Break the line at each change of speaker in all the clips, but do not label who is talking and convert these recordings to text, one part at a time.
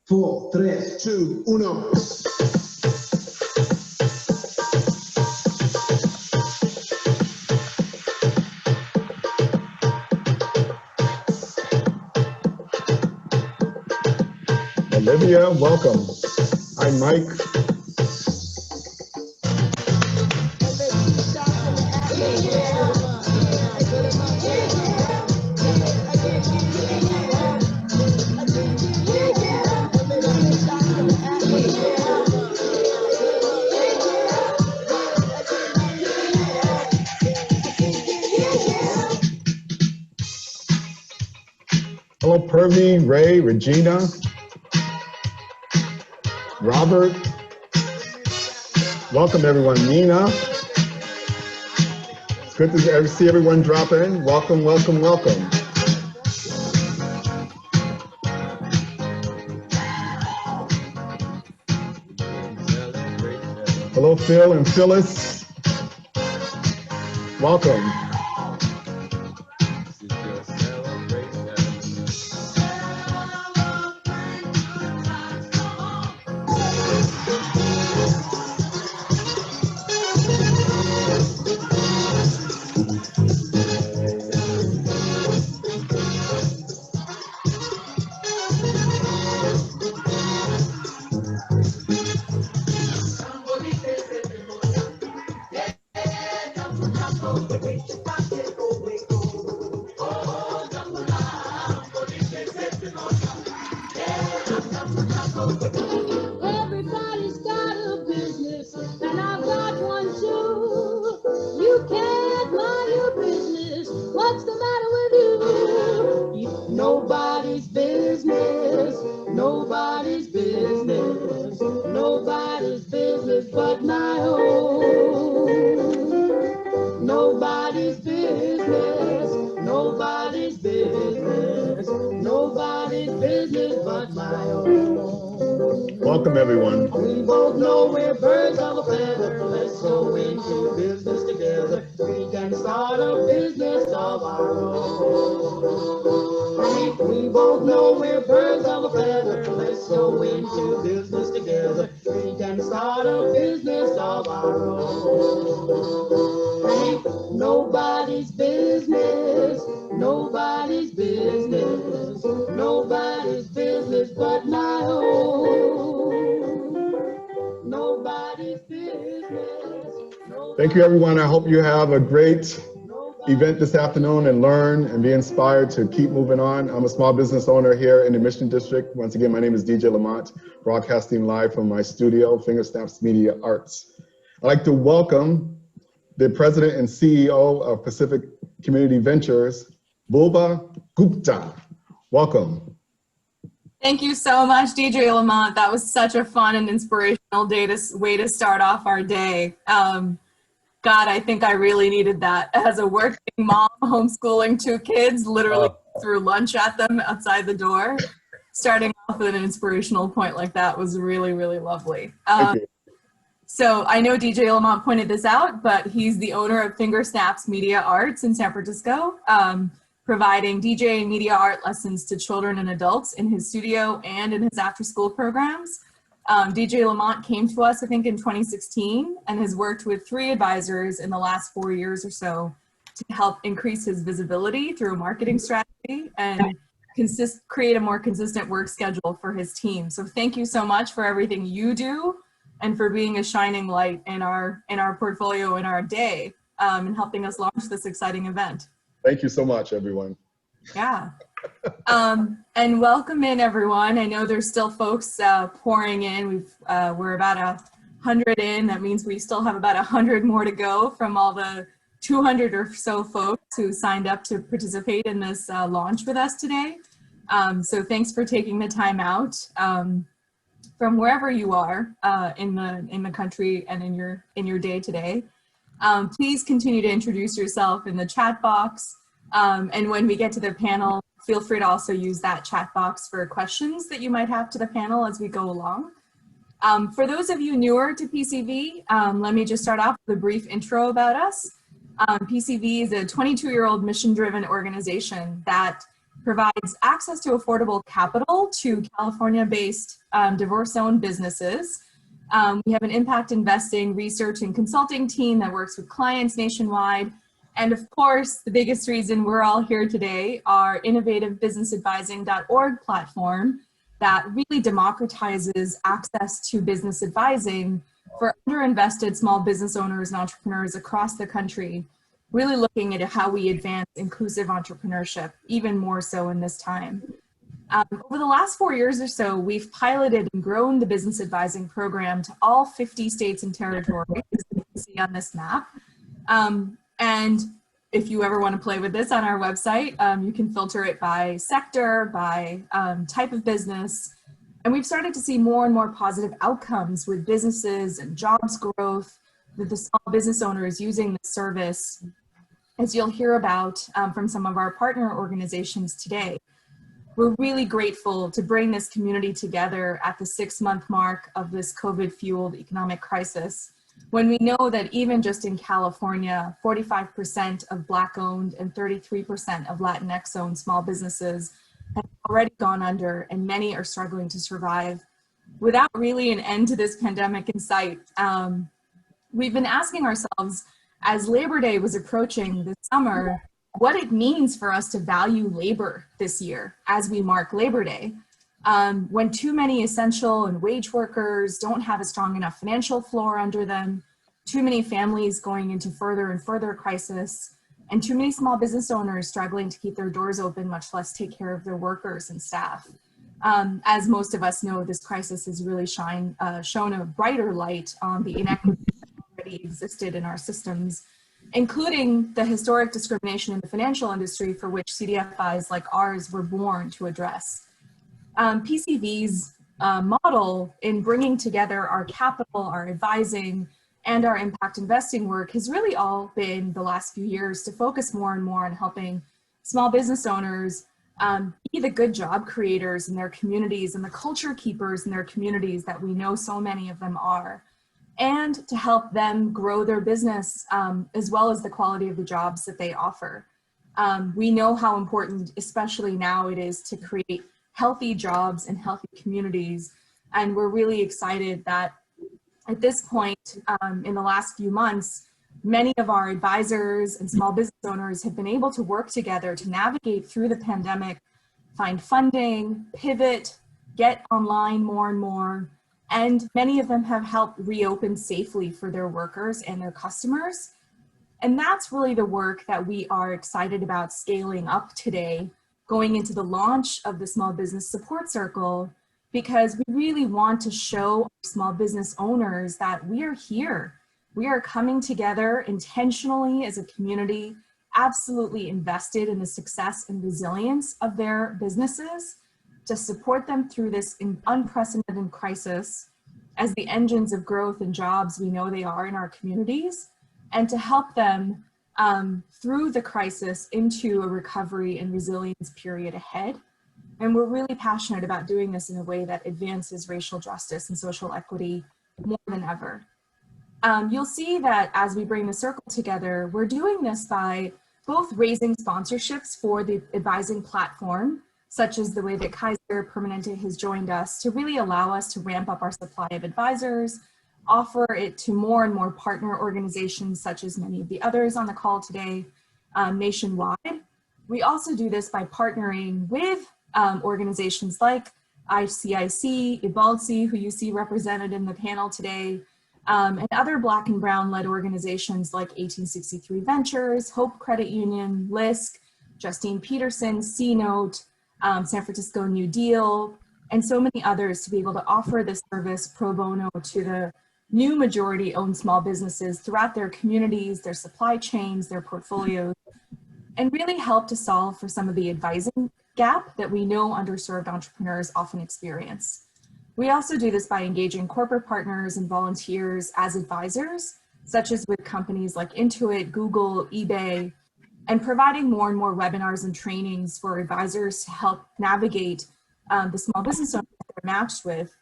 4, 3, 2, 1.
Olivia, welcome. I'm Mike. Hello, Purvi, Ray, Regina, Robert. Welcome, everyone. Nina. It's good to see everyone drop in. Welcome, welcome, welcome. Hello, Phil and Phyllis. Welcome.
Everybody's got a business, and I've got one too. You can't mind your business. What's the matter with you? Nobody's business. Nobody's business. Nobody's business but my own. Nobody's business. Nobody's business. Nobody's business but my own.
Welcome, everyone.
We both know we're birds of a feather. Let's go into business together. We can start a business of our own. We both know we're birds of a feather. Let's go into business together. We can start a business of our own. Nobody's business. Nobody's business. Nobody's business but my own. Nobody's business.
Thank you, everyone. I hope you have a great event this afternoon and learn and be inspired to keep moving on. I'm a small business owner here in the Mission District. Once again, my name is DJ Lamont, broadcasting live from my studio, Fingersnaps Media Arts. I'd like to welcome the President and CEO of Pacific Community Ventures, Bulba Gupta. Welcome.
Thank you so much, DJ Lamont. That was such a fun and inspirational way to start off our day. God, I think I really needed that. As a working mom, homeschooling 2 kids, literally threw lunch at them outside the door. Starting off with an inspirational point like that was really, really lovely. So I know DJ Lamont pointed this out, but he's the owner of Fingersnaps Media Arts in San Francisco, providing DJ and media art lessons to children and adults in his studio and in his after-school programs. DJ Lamont came to us, I think, in 2016 and has worked with 3 advisors in the last 4 years or so to help increase his visibility through a marketing strategy and create a more consistent work schedule for his team. So thank you so much for everything you do and for being a shining light in our portfolio in our day and helping us launch this exciting event.
Thank you so much, everyone.
Yeah. And welcome in, everyone. I know there's still folks pouring in. We're about 100 in. That means we still have about 100 more to go from all the 200 or so folks who signed up to participate in this launch with us today. So thanks for taking the time out from wherever you are in the country and in your day today. Please continue to introduce yourself in the chat box. And when we get to the panel, feel free to also use that chat box for questions that you might have to the panel as we go along. For those of you newer to PCV, let me just start off with a brief intro about us. PCV is a 22-year-old mission-driven organization that provides access to affordable capital to California-based diverse-owned businesses. We have an impact investing, research, and consulting team that works with clients nationwide. And of course, the biggest reason we're all here today, our innovative businessadvising.org platform that really democratizes access to business advising for underinvested small business owners and entrepreneurs across the country, really looking at how we advance inclusive entrepreneurship, even more so in this time. Over the last 4 years or so, we've piloted and grown the business advising program to all 50 states and territories, as you can see on this map. And if you ever want to play with this on our website, you can filter it by sector, by type of business. And we've started to see more and more positive outcomes with businesses and jobs growth, with the small business owners using the service, as you'll hear about from some of our partner organizations today. We're really grateful to bring this community together at the 6-month mark of this COVID-fueled economic crisis, when we know that even just in California, 45% of Black-owned and 33% of Latinx-owned small businesses have already gone under, and many are struggling to survive without really an end to this pandemic in sight. We've been asking ourselves, as Labor Day was approaching this summer, what it means for us to value labor this year as we mark Labor Day. When too many essential and wage workers don't have a strong enough financial floor under them, too many families going into further and further crisis, and too many small business owners struggling to keep their doors open, much less take care of their workers and staff. As most of us know, this crisis has really shown a brighter light on the inequities that already existed in our systems, including the historic discrimination in the financial industry for which CDFIs like ours were born to address. PCV's model in bringing together our capital, our advising, and our impact investing work has really all been the last few years to focus more and more on helping small business owners be the good job creators in their communities and the culture keepers in their communities that we know so many of them are, and to help them grow their business as well as the quality of the jobs that they offer. We know how important, especially now, it is to create healthy jobs and healthy communities. And we're really excited that at this point, in the last few months, many of our advisors and small business owners have been able to work together to navigate through the pandemic, find funding, pivot, get online more and more. And many of them have helped reopen safely for their workers and their customers. And that's really the work that we are excited about scaling up today, going into the launch of the Small Business Support Circle, because we really want to show small business owners that we are here. We are coming together intentionally as a community, absolutely invested in the success and resilience of their businesses, to support them through this unprecedented crisis as the engines of growth and jobs we know they are in our communities, and to help them through the crisis into a recovery and resilience period ahead. And we're really passionate about doing this in a way that advances racial justice and social equity more than ever. You'll see that as we bring the circle together, we're doing this by both raising sponsorships for the advising platform, such as the way that Kaiser Permanente has joined us to really allow us to ramp up our supply of advisors, offer it to more and more partner organizations, such as many of the others on the call today, nationwide. We also do this by partnering with organizations like ICIC, EBALDC, who you see represented in the panel today, and other Black and Brown-led organizations like 1863 Ventures, Hope Credit Union, LISC, Justine Peterson, C-Note, San Francisco New Deal, and so many others, to be able to offer this service pro bono to the new majority-owned small businesses throughout their communities, their supply chains, their portfolios, and really help to solve for some of the advising gap that we know underserved entrepreneurs often experience. We also do this by engaging corporate partners and volunteers as advisors, such as with companies like Intuit, Google, eBay, and providing more and more webinars and trainings for advisors to help navigate the small business owners that they're matched with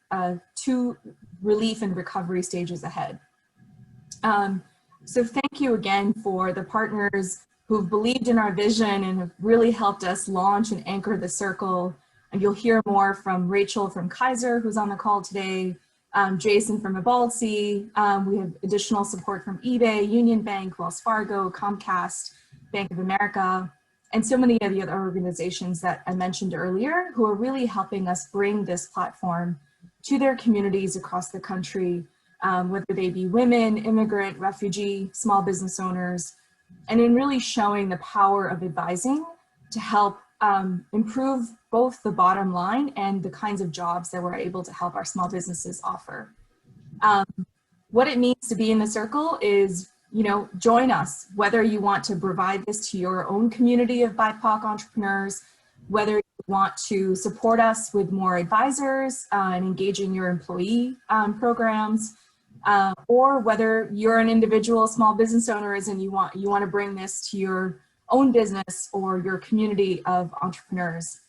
to relief and recovery stages ahead. So thank you again for the partners who've believed in our vision and have really helped us launch and anchor the circle. And you'll hear more from Rachel from Kaiser, who's on the call today, Jason from EBALDC. We have additional support from eBay, Union Bank, Wells Fargo, Comcast, Bank of America, and so many of the other organizations that I mentioned earlier who are really helping us bring this platform to their communities across the country, whether they be women, immigrant, refugee, small business owners, and in really showing the power of advising to help improve both the bottom line and the kinds of jobs that we're able to help our small businesses offer. What it means to be in the circle is, join us, whether you want to provide this to your own community of BIPOC entrepreneurs, whether you want to support us with more advisors and engaging your employee programs, or whether you're an individual small business owner and you want to bring this to your own business or your community of entrepreneurs.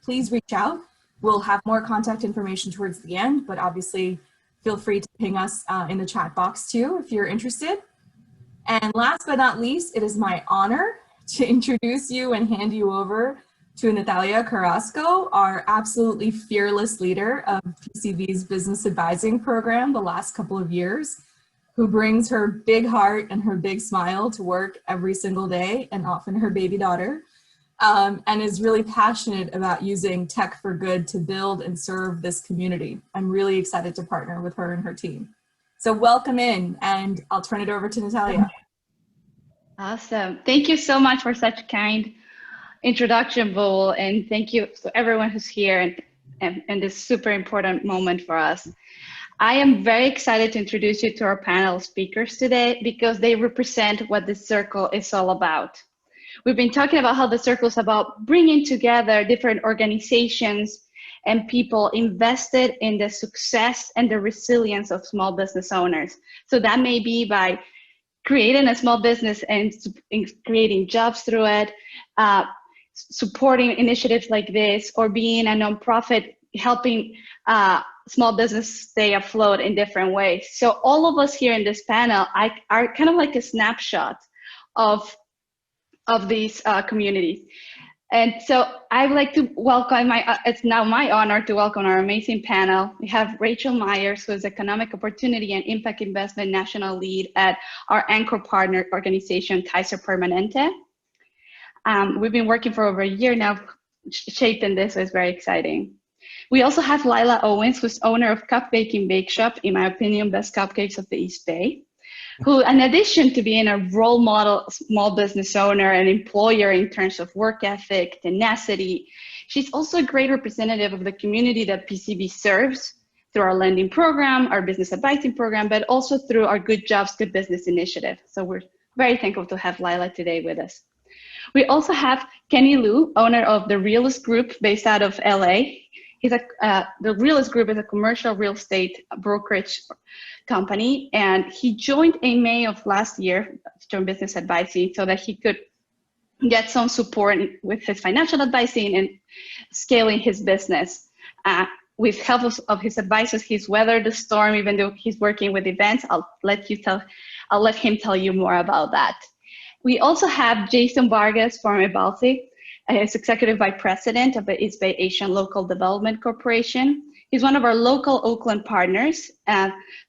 Please reach out. We'll have more contact information towards the end, but obviously feel free to ping us in the chat box too if you're interested. And last but not least, it is my honor to introduce you and hand you over to Natalia Carrasco, our absolutely fearless leader of PCV's business advising program the last couple of years, who brings her big heart and her big smile to work every single day, and often her baby daughter, and is really passionate about using tech for good to build and serve this community. I'm really excited to partner with her and her team. So welcome in, and I'll turn it over to Natalia.
Awesome. Thank you so much for such a kind introduction, Bull, and thank you to everyone who's here and this super important moment for us. I am very excited to introduce you to our panel speakers today because they represent what the circle is all about. We've been talking about how the circle is about bringing together different organizations and people invested in the success and the resilience of small business owners. So that may be by creating a small business and creating jobs through it, supporting initiatives like this, or being a nonprofit helping small business stay afloat in different ways. So all of us here in this panel are kind of like a snapshot of these communities. And so I'd like to welcome, it's now my honor to welcome our amazing panel. We have Rachel Myers, who is Economic Opportunity and Impact Investment National Lead at our anchor partner organization, Kaiser Permanente. We've been working for over a year now, shaping this, so it's very exciting. We also have Lila Owens, who's owner of Cupcakin Bake Shop, in my opinion, best cupcakes of the East Bay, who, in addition to being a role model small business owner and employer in terms of work ethic, tenacity, she's also a great representative of the community that PCV serves through our lending program, our business advising program, but also through our Good Jobs, Good Business initiative. So we're very thankful to have Lila today with us. We also have Kenny Liu, owner of the Realest Group based out of LA. The Realest Group is a commercial real estate brokerage company, and he joined in May of last year to join business advising so that he could get some support with his financial advising and scaling his business. With help of his advisors, he's weathered the storm, even though he's working with events. I'll let him tell you more about that. We also have Jason Vargas from EBALDC, as Executive Vice President of the East Bay Asian Local Development Corporation. He's one of our local Oakland partners,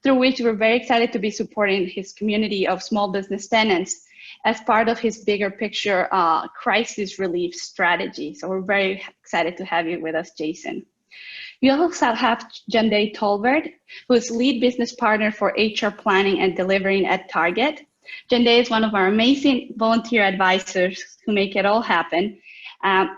through which we're very excited to be supporting his community of small business tenants as part of his bigger picture crisis relief strategy. So we're very excited to have you with us, Jason. We also have Jande Tolbert, who is lead business partner for HR planning and delivering at Target. Jande is one of our amazing volunteer advisors who make it all happen.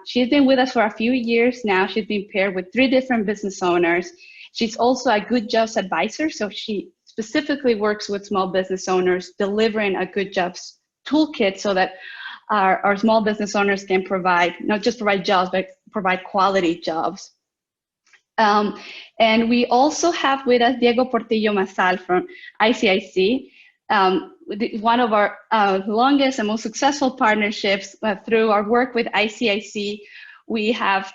She's been with us for a few years now. She's been paired with 3 different business owners. She's also a Good Jobs advisor, so she specifically works with small business owners, delivering a Good Jobs toolkit so that our small business owners can provide, not just provide jobs, but provide quality jobs. And we also have with us Diego Portillo Masal from ICIC. One of our longest and most successful partnerships through our work with ICIC. We have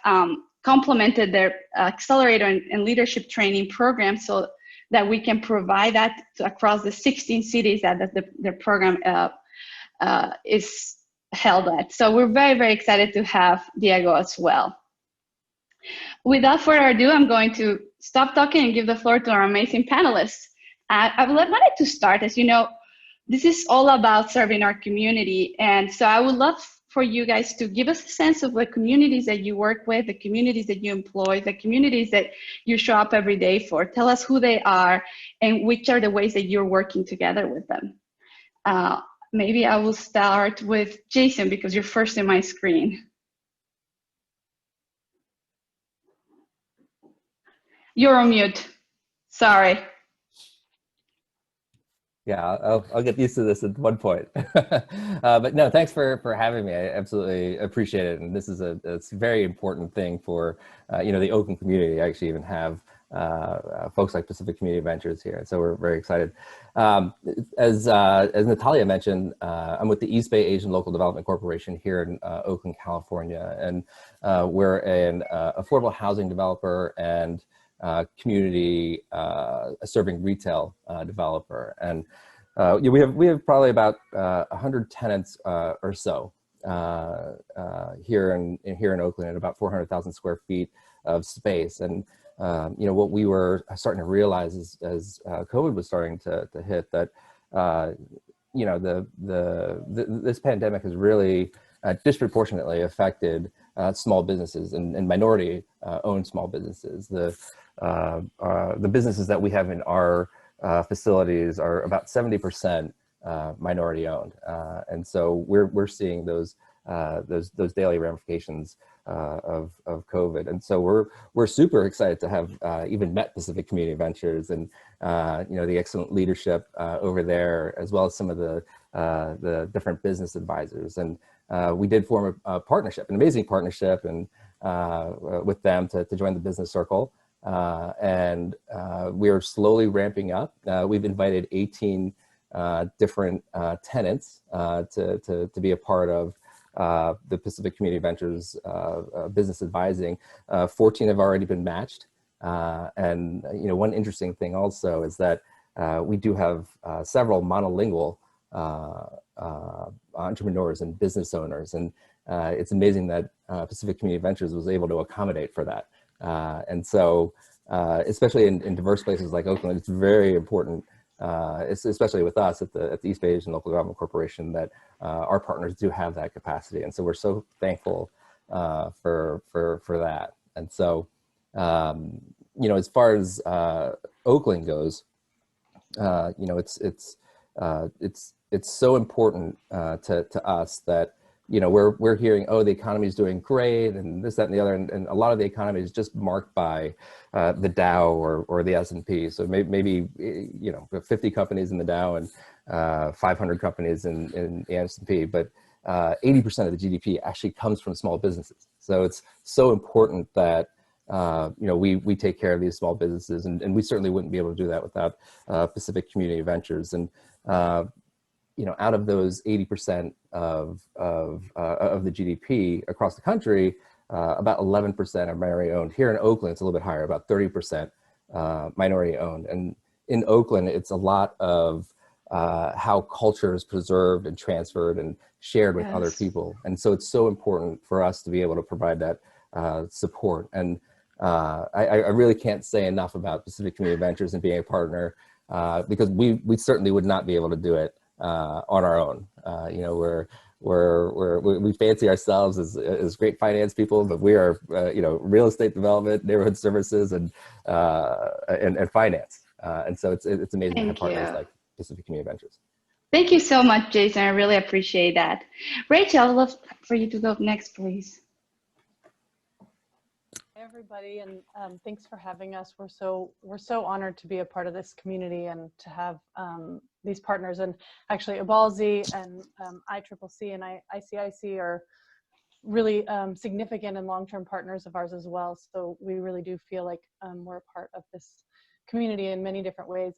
complemented their accelerator and leadership training program so that we can provide that across the 16 cities that their program is held at. So we're very, very excited to have Diego as well. Without further ado, I'm going to stop talking and give the floor to our amazing panelists. I wanted to start, as you know, this is all about serving our community. And so I would love for you guys to give us a sense of the communities that you work with, the communities that you employ, the communities that you show up every day for. Tell us who they are and which are the ways that you're working together with them. Maybe I will start with Jason because you're first in my screen. You're on mute. Sorry.
Yeah, I'll get used to this at one point. But no, thanks for having me. I absolutely appreciate it. And this is it's a very important thing for the Oakland community. I actually even have folks like Pacific Community Ventures here. So we're very excited. As Natalia mentioned, I'm with the East Bay Asian Local Development Corporation here in Oakland, California. And we're an affordable housing developer and community serving retail developer. And we have probably about 100 tenants or so here in Oakland, at about 400,000 square feet of space. And what we were starting to realize as COVID was starting to hit, that this pandemic has really disproportionately affected small businesses and minority owned small businesses. The businesses that we have in our facilities are about 70% minority owned, and so we're seeing those daily ramifications of COVID. And so we're super excited to have even met Pacific Community Ventures and the excellent leadership over there, as well as some of the different business advisors. And we did form a partnership, an amazing partnership, and with them to join the business circle. And we are slowly ramping up. We've invited 18 different tenants to be a part of the Pacific Community Ventures business advising. 14 have already been matched. And one interesting thing also is that we do have several monolingual entrepreneurs and business owners. And it's amazing that Pacific Community Ventures was able to accommodate for that. And so, especially in diverse places like Oakland, it's very important, especially with us at the East Bay Asian Local Development Corporation, that our partners do have that capacity. And so we're so thankful for that. And so, as far as Oakland goes, it's so important to us that we're hearing, oh, the economy is doing great and this, that, and the other. And a lot of the economy is just marked by the Dow or the S&P. So maybe 50 companies in the Dow and 500 companies in the S&P, but 80% of the GDP actually comes from small businesses. So it's so important that we take care of these small businesses, and we certainly wouldn't be able to do that without Pacific Community Ventures. And out of those 80% of the GDP across the country, about 11% are minority owned. Here in Oakland, it's a little bit higher, about 30% minority owned. And in Oakland, it's a lot of how culture is preserved and transferred and shared with other people. And so it's so important for us to be able to provide that support. And I really can't say enough about Pacific Community Ventures and being a partner, because we certainly would not be able to do it on our own. We fancy ourselves as great finance people, but we are real estate development, neighborhood services, and finance. And so it's amazing to have partners like Pacific Community Ventures.
Thank you so much, Jason. I really appreciate that. Rachel, I'd love for you to go next, please.
Hi, everybody, and thanks for having us. We're so honored to be a part of this community and to have these partners. And actually, EBALDC and ICIC and ICIC are really significant and long-term partners of ours as well. So we really do feel like we're a part of this community in many different ways.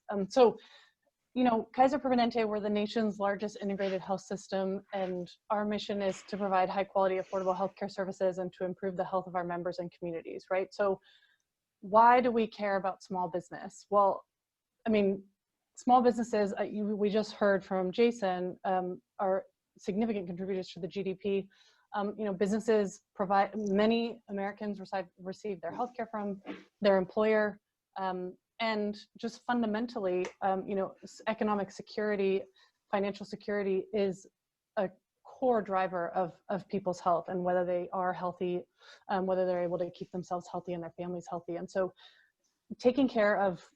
Kaiser Permanente, we're the nation's largest integrated health system, and our mission is to provide high quality, affordable healthcare services and to improve the health of our members and communities, right? So why do we care about small business? Well, I mean, small businesses, we just heard from Jason, are significant contributors to the GDP. You know, businesses provide, many Americans receive their healthcare from their employer, and just fundamentally, you know, economic security, financial security is a core driver of people's health and whether they are healthy, whether they're able to keep themselves healthy and their families healthy. And so taking care of,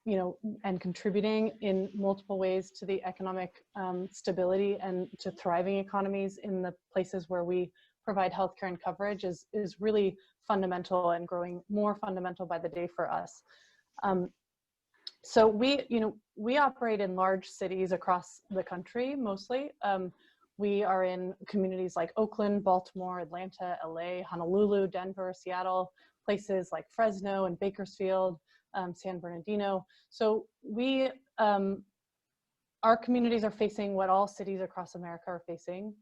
you know, and contributing in multiple ways to the economic stability and to thriving economies in the places where we provide healthcare and coverage is really fundamental and growing more fundamental by the day for us. So we operate in large cities across the country mostly. We are in communities like Oakland, Baltimore, Atlanta, LA, Honolulu, Denver, Seattle, places like Fresno and Bakersfield, San Bernardino. So we, our communities are facing what all cities across America are facing,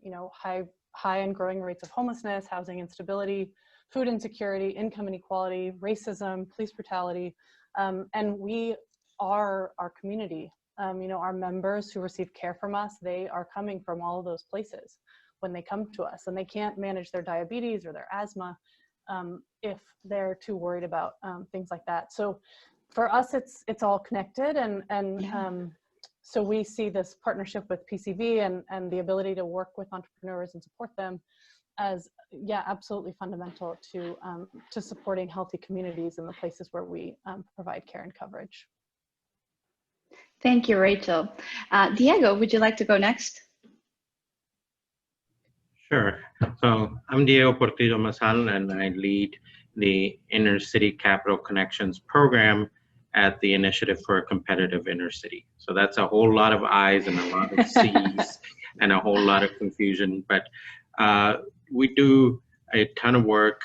you know, high and growing rates of homelessness, housing instability, food insecurity, income inequality, racism, police brutality, and we are our community. You know, our members who receive care from us, they are coming from all of those places when they come to us, and they can't manage their diabetes or their asthma if they're too worried about things like that. So for us, it's all connected, and so we see this partnership with PCV and the ability to work with entrepreneurs and support them as, yeah, absolutely fundamental to supporting healthy communities in the places where we provide care and coverage.
Thank you, Rachel. Diego, would you like to go next?
Sure. So I'm Diego Portillo Masal, and I lead the Inner City Capital Connections program at the Initiative for a Competitive Inner City. So that's a whole lot of I's and a lot of C's and a whole lot of confusion. But we do a ton of work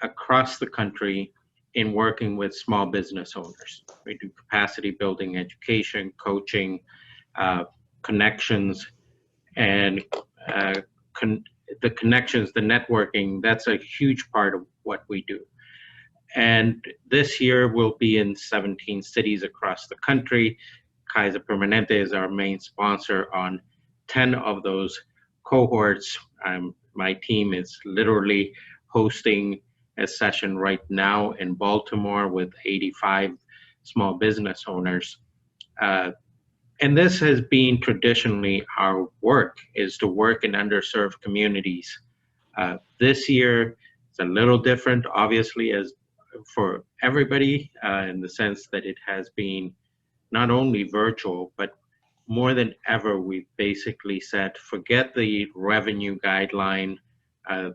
across the country in working with small business owners. We do capacity building, education, coaching, connections, and the connections, the networking. That's a huge part of what we do. And this year we'll be in 17 cities across the country. Kaiser Permanente is our main sponsor on 10 of those cohorts. My team is literally hosting a session right now in Baltimore with 85 small business owners. And this has been traditionally our work, is to work in underserved communities. This year, it's a little different, obviously, as for everybody, in the sense that it has been not only virtual, but more than ever, we've basically said, forget the revenue guideline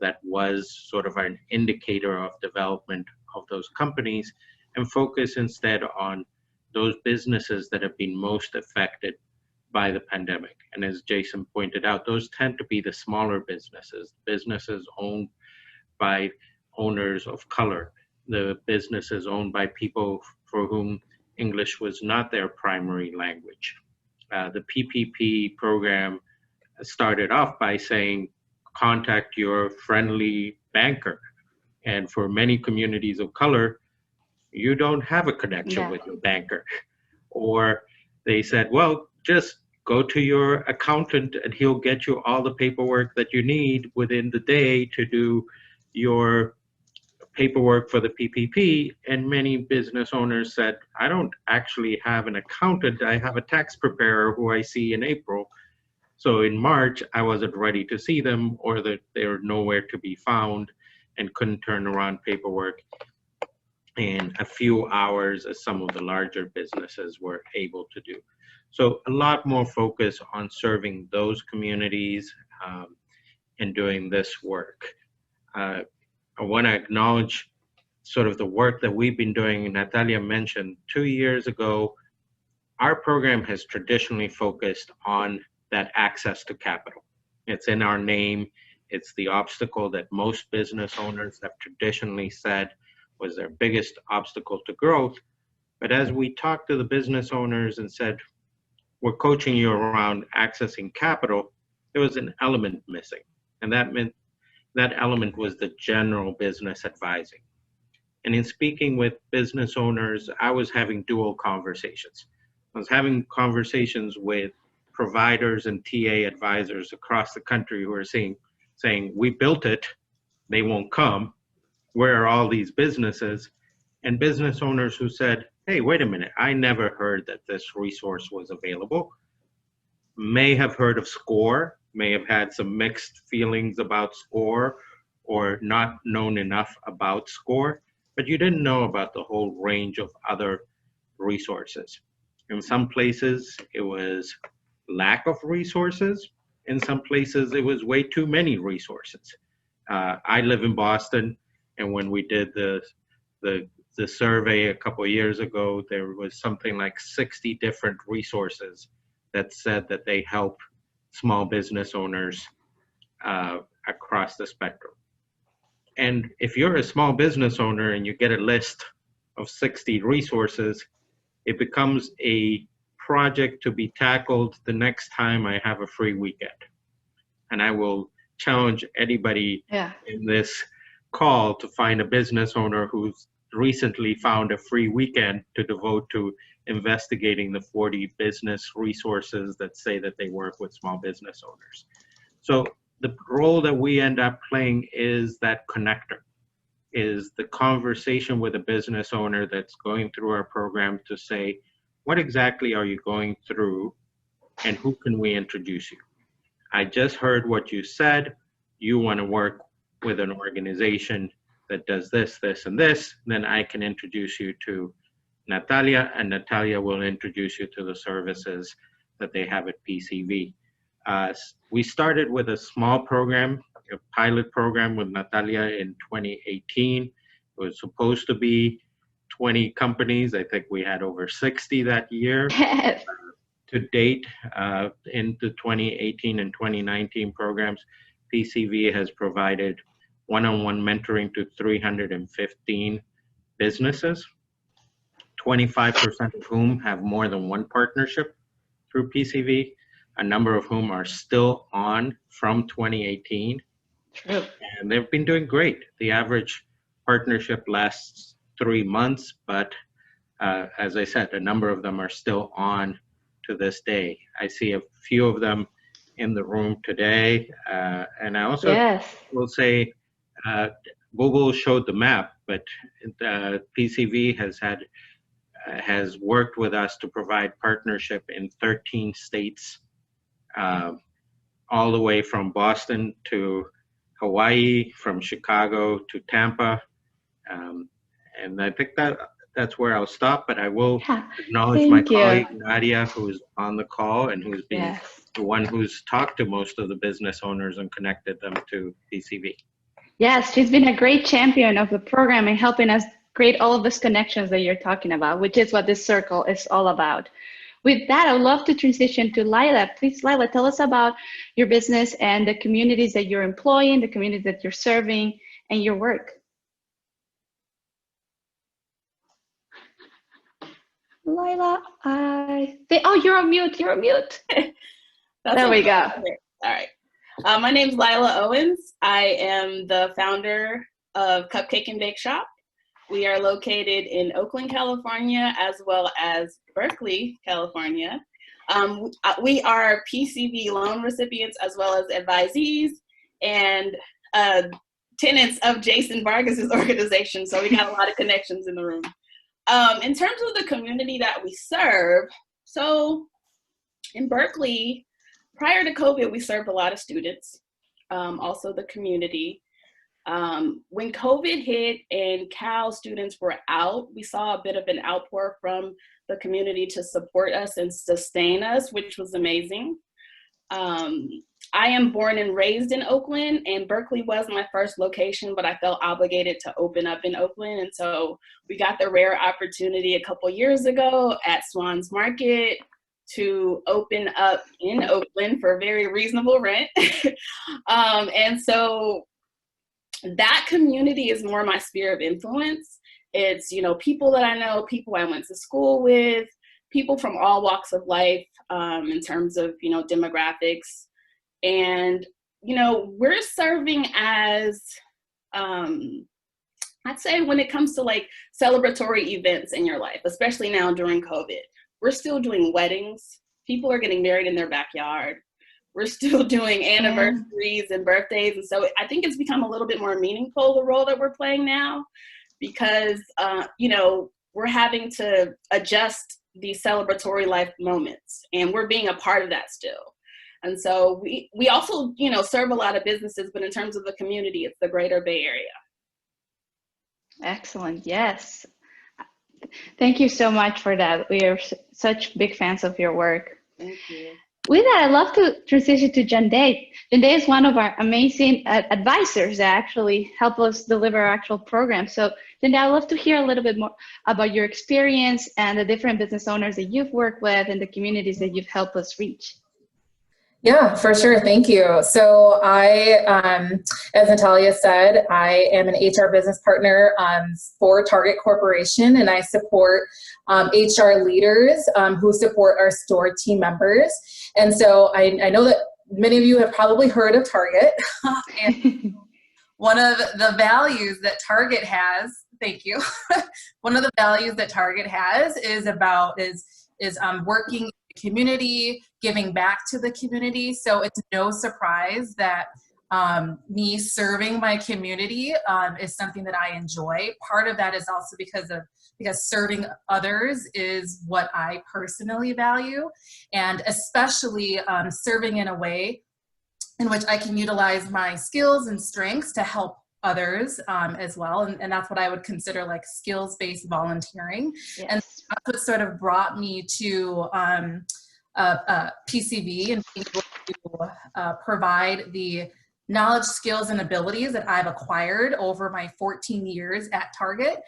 that was sort of an indicator of development of those companies, and focus instead on those businesses that have been most affected by the pandemic. And as Jason pointed out, those tend to be the smaller businesses, businesses owned by owners of color, the businesses owned by people for whom English was not their primary language. The PPP program started off by saying, contact your friendly banker. And for many communities of color, you don't have a connection with your banker. Or they said, well, just go to your accountant and he'll get you all the paperwork that you need within the day to do your paperwork for the PPP. And many business owners said, I don't actually have an accountant. I have a tax preparer who I see in April. So in March, I wasn't ready to see them, or that they were nowhere to be found and couldn't turn around paperwork in a few hours as some of the larger businesses were able to do. So a lot more focus on serving those communities and doing this work. I want to acknowledge sort of the work that we've been doing. Natalia mentioned 2 years ago, our program has traditionally focused on that access to capital. It's in our name. It's the obstacle that most business owners have traditionally said was their biggest obstacle to growth. But as we talked to the business owners and said, we're coaching you around accessing capital, there was an element missing. And that meant that element was the general business advising. And in speaking with business owners, I was having dual conversations. I was having conversations with providers and TA advisors across the country who are saying, we built it, they won't come. Where are all these businesses? And business owners who said, hey, wait a minute, I never heard that this resource was available. May have heard of SCORE, may have had some mixed feelings about SCORE or not known enough about SCORE, but you didn't know about the whole range of other resources. In some places, it was lack of resources. In some places, it was way too many resources. I live in Boston, and when we did the survey a couple of years ago, there was something like 60 different resources that said that they help small business owners across the spectrum. And if you're a small business owner and you get a list of 60 resources, it becomes a project to be tackled the next time I have a free weekend. And I will challenge anybody in this call to find a business owner who's recently found a free weekend to devote to investigating the 40 business resources that say that they work with small business owners. So the role that we end up playing is that connector, is the conversation with a business owner that's going through our program to say, what exactly are you going through and who can we introduce you? I just heard what you said. You want to work with an organization that does this, this, and this. Then I can introduce you to Natalia, and Natalia will introduce you to the services that they have at PCV. We started with a small program, a pilot program with Natalia in 2018. It was supposed to be 20 companies. I think we had over 60 that year. To date, into 2018 and 2019 programs, PCV has provided one-on-one mentoring to 315 businesses, 25% of whom have more than one partnership through PCV, a number of whom are still on from 2018.
True.
And they've been doing great. The average partnership lasts 3 months, but as I said, a number of them are still on to this day. I see a few of them in the room today. And I also will say, Google showed the map, but PCV has worked with us to provide partnership in 13 states, all the way from Boston to Hawaii, from Chicago to Tampa. And I think that's where I'll stop, but I will acknowledge my colleague Nadia, who is on the call and who's been the one who's talked to most of the business owners and connected them to PCV.
Yes, she's been a great champion of the program and helping us create all of these connections that you're talking about, which is what this circle is all about. With that, I would love to transition to Lila. Please, Lila, tell us about your business and the communities that you're employing, the communities that you're serving, and your work. Lila, you're on mute. You're on mute. There we go.
All right. My name is Lila Owens. I am the founder of Cupcakin Bake Shop. We are located in Oakland, California, as well as Berkeley, California. We are PCV loan recipients as well as advisees and tenants of Jason Vargas's organization. So we got a lot of connections in the room. In terms of the community that we serve, so in Berkeley, prior to COVID, we served a lot of students, also the community. When COVID hit and Cal students were out, we saw a bit of an outpour from the community to support us and sustain us, which was amazing. I am born and raised in Oakland, and Berkeley was my first location, but I felt obligated to open up in Oakland. And so we got the rare opportunity a couple years ago at Swan's Market to open up in Oakland for a very reasonable rent. And so that community is more my sphere of influence. It's, you know, people that I know, people I went to school with, people from all walks of life, in terms of, you know, demographics. And, you know, we're serving as, I'd say when it comes to like celebratory events in your life, especially now during COVID, we're still doing weddings, People are getting married in their backyard. We're still doing anniversaries and birthdays. And so I think it's become a little bit more meaningful, the role that we're playing now, because, you know, we're having to adjust these celebratory life moments, and we're being a part of that still. And so we also, you know, serve a lot of businesses, but in terms of the community, it's the greater Bay Area.
Excellent. Yes. Thank you so much for that. We are such big fans of your work.
Thank you.
With that, I'd love to transition to Jande. Jande is one of our amazing advisors that actually help us deliver our actual program. So Jande, I'd love to hear a little bit more about your experience and the different business owners that you've worked with and the communities that you've helped us reach.
Yeah, for sure. Thank you. So I, as Natalia said, I am an HR business partner for Target Corporation, and I support HR leaders who support our store team members. And so I know that many of you have probably heard of Target. And one of the values that Target has, thank you, one of the values that Target has is working community, giving back to the community. So it's no surprise that me serving my community is something that I enjoy. Part of that is also because serving others is what I personally value, and especially serving in a way in which I can utilize my skills and strengths to help others as well. And that's what I would consider like skills-based volunteering. Yes. And that's what sort of brought me to PCV and being able to provide the knowledge, skills, and abilities that I've acquired over my 14 years at Target,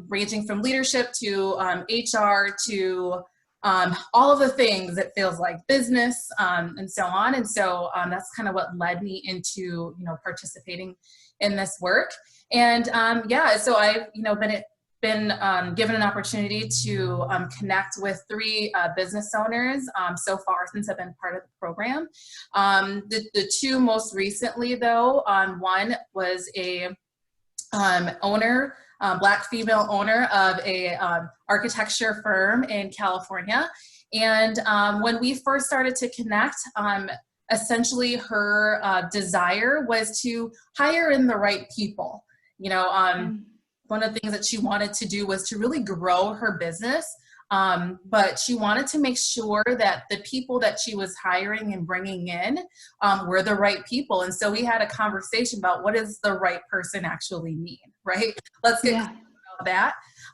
ranging from leadership to HR to all of the things that feels like business and so on. And so that's kind of what led me into, participating in this work. And yeah, so I've, been given an opportunity to connect with 3 business owners so far since I've been part of the program. The 2 most recently though, one was a owner, Black female owner of a architecture firm in California. And when we first started to connect, essentially her desire was to hire in the right people. One of the things that she wanted to do was to really grow her business, but she wanted to make sure that the people that she was hiring and bringing in were the right people. And so we had a conversation about what does the right person actually mean, right? Let's get clear about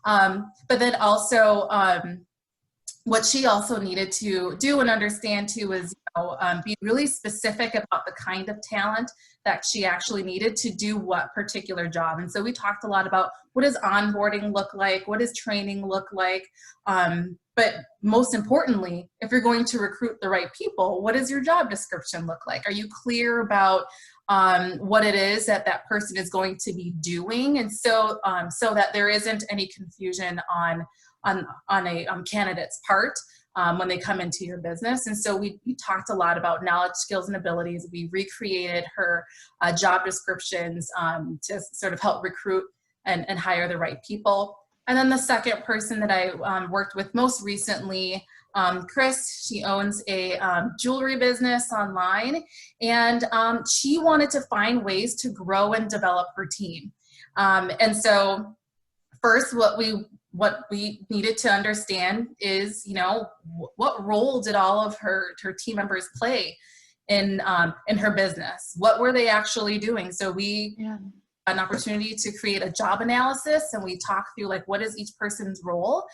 that. But then also what she also needed to do and understand too is be really specific about the kind of talent that she actually needed to do what particular job. And so we talked a lot about what does onboarding look like, what does training look like, but most importantly, if you're going to recruit the right people, what does your job description look like? Are you clear about what it is that that person is going to be doing? And so so that there isn't any confusion on a candidate's part when they come into your business. And so we talked a lot about knowledge, skills, and abilities. We recreated her job descriptions to sort of help recruit and hire the right people. And then the second person that I worked with most recently, Chris, she owns a jewelry business online, and she wanted to find ways to grow and develop her team. And so first, what we needed to understand is, what role did all of her team members play in her business? What were they actually doing? So we had an opportunity to create a job analysis, and we talked through like, what is each person's role?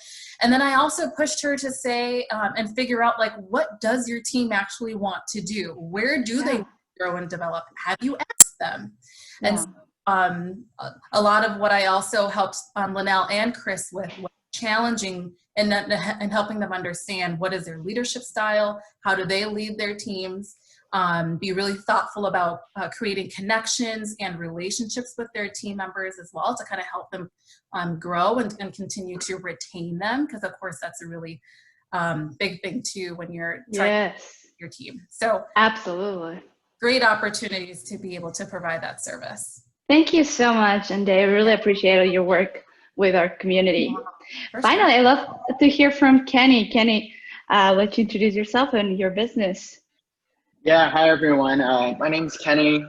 And then I also pushed her to say and figure out like, what does your team actually want to do? Where do they grow and develop? Have you asked them? And so, a lot of what I also helped Linnell and Chris with was challenging and helping them understand what is their leadership style, how do they lead their teams, be really thoughtful about creating connections and relationships with their team members as well to kind of help them grow and continue to retain them, because of course that's a really big thing too when you're trying to your team. So absolutely great opportunities to be able to provide that service.
Thank you so much, and I really appreciate your work with our community. Finally, I'd love to hear from Kenny. Kenny, let you introduce yourself and your business.
Yeah, hi everyone. My name's Kenny.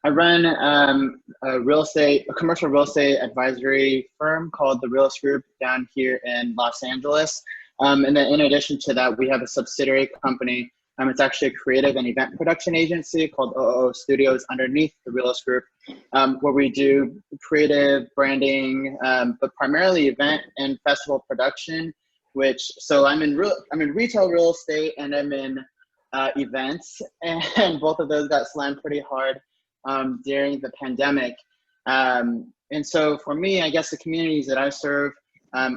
I run a commercial real estate advisory firm called the Realest Group down here in Los Angeles. And then in addition to that, we have a subsidiary company. It's actually a creative and event production agency called OO Studios underneath the Realest Group, where we do creative branding, but primarily event and festival production. So I'm in retail real estate and I'm in events, and both of those got slammed pretty hard during the pandemic. And so for me, I guess the communities that I serve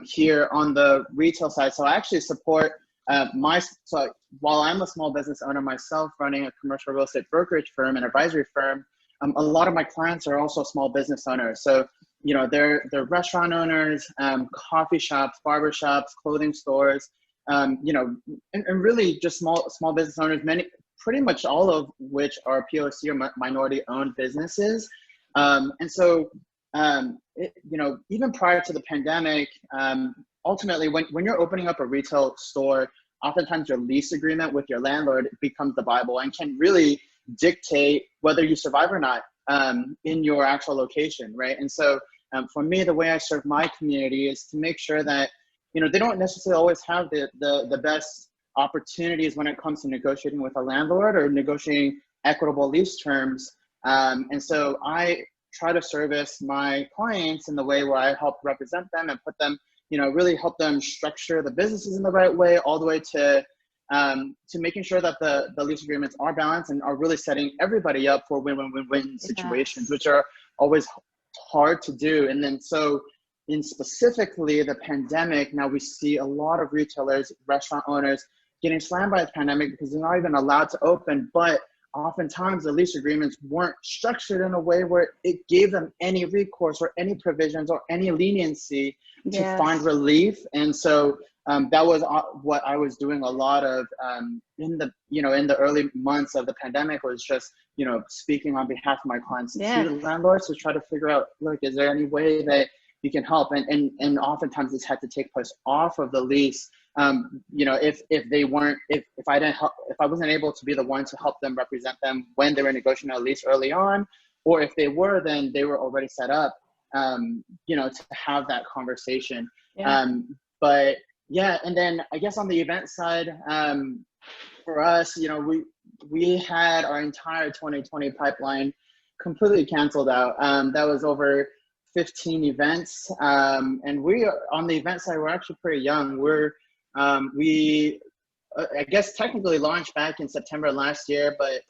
here on the retail side, so I actually support so while I'm a small business owner myself running a commercial real estate brokerage firm and advisory firm, a lot of my clients are also small business owners. So, you know, they're restaurant owners, coffee shops, barber shops, clothing stores, you know, and really just small business owners, pretty much all of which are POC or minority owned businesses. And so, you know, even prior to the pandemic, ultimately when you're opening up a retail store, oftentimes your lease agreement with your landlord becomes the Bible and can really dictate whether you survive or not in your actual location, right? And so for me, the way I serve my community is to make sure that, you know, they don't necessarily always have the best opportunities when it comes to negotiating with a landlord or negotiating equitable lease terms. And so I try to service my clients in the way where I help represent them and put them, you know, really help them structure the businesses in the right way, all the way to making sure that the lease agreements are balanced and are really setting everybody up for win-win-win-win situations, which are always hard to do. And then so in specifically the pandemic, now we see a lot of retailers, restaurant owners getting slammed by the pandemic because they're not even allowed to open, but oftentimes the lease agreements weren't structured in a way where it gave them any recourse or any provisions or any leniency to find relief. And so that was what I was doing a lot of in the early months of the pandemic, was just, you know, speaking on behalf of my clients to the landlords to try to figure out, look, is there any way that you can help? And oftentimes this had to take place off of the lease. You know, if I wasn't able to be the one to help them represent them when they were negotiating a lease early on, or if they were, then they were already set up, you know, to have that conversation. But yeah, and then I guess on the event side, for us, you know, we had our entire 2020 pipeline completely canceled out. That was over 15 events, and we on the event side, we're actually pretty young. We I guess technically launched back in September last year, but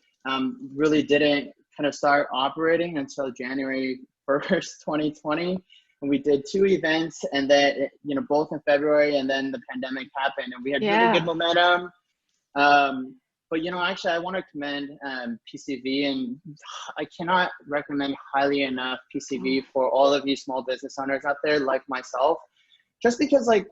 really didn't kind of start operating until January 1st, 2020. And we did 2 events, and then, you know, both in February, and then the pandemic happened, and we had really good momentum. But, you know, actually I want to commend PCV, and I cannot recommend highly enough PCV for all of you small business owners out there like myself. Just because, like,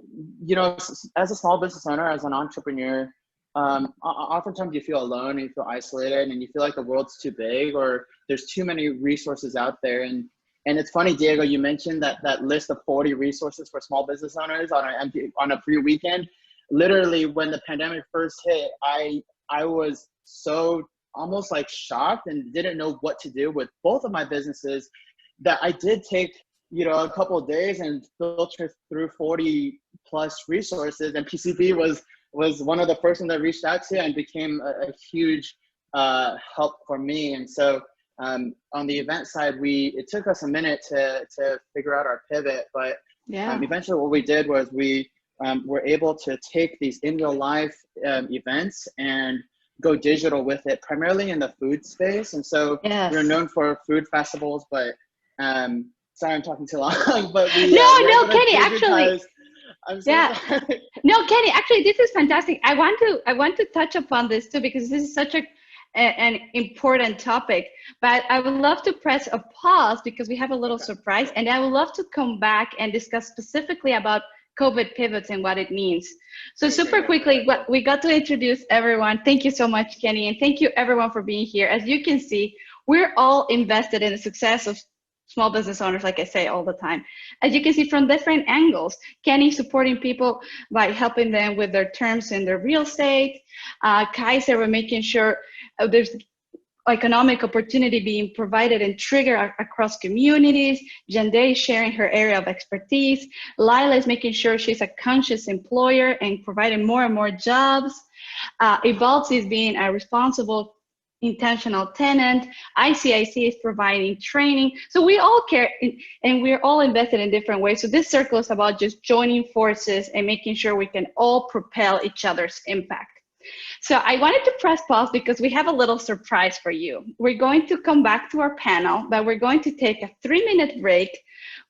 you know, as a small business owner, as an entrepreneur, oftentimes you feel alone and you feel isolated and you feel like the world's too big or there's too many resources out there. And it's funny, Diego, you mentioned that list of 40 resources for small business owners on a free weekend. Literally, when the pandemic first hit, I was so almost like shocked and didn't know what to do with both of my businesses that I did take, you know, a couple of days and filter through 40 plus resources, and PCV was one of the first ones that I reached out to and became a huge help for me. And so on the event side, it took us a minute to figure out our pivot, but eventually what we did was we were able to take these in real life events and go digital with it, primarily in the food space. And so we're known for food festivals, but sorry, I'm talking too long, but
no, Kenny, actually,
I'm sorry.
No, Kenny, actually, this is fantastic. I want to touch upon this too, because this is such an important topic, but I would love to press a pause because we have a little surprise, and I would love to come back and discuss specifically about COVID pivots and what it means. So super quickly, we got to introduce everyone. Thank you so much, Kenny, and thank you everyone for being here. As you can see, we're all invested in the success of small business owners, like I say all the time. As you can see from different angles, Kenny supporting people by helping them with their terms in their real estate. Kaiser, we're making sure there's economic opportunity being provided and triggered across communities. Jandere is sharing her area of expertise. Lila is making sure she's a conscious employer and providing more and more jobs. EBALDC is being a responsible, intentional tenant. ICIC is providing training. So we all care, and we're all invested in different ways. So this circle is about just joining forces and making sure we can all propel each other's impact. So I wanted to press pause because we have a little surprise for you. We're going to come back to our panel, but we're going to take a 3-minute break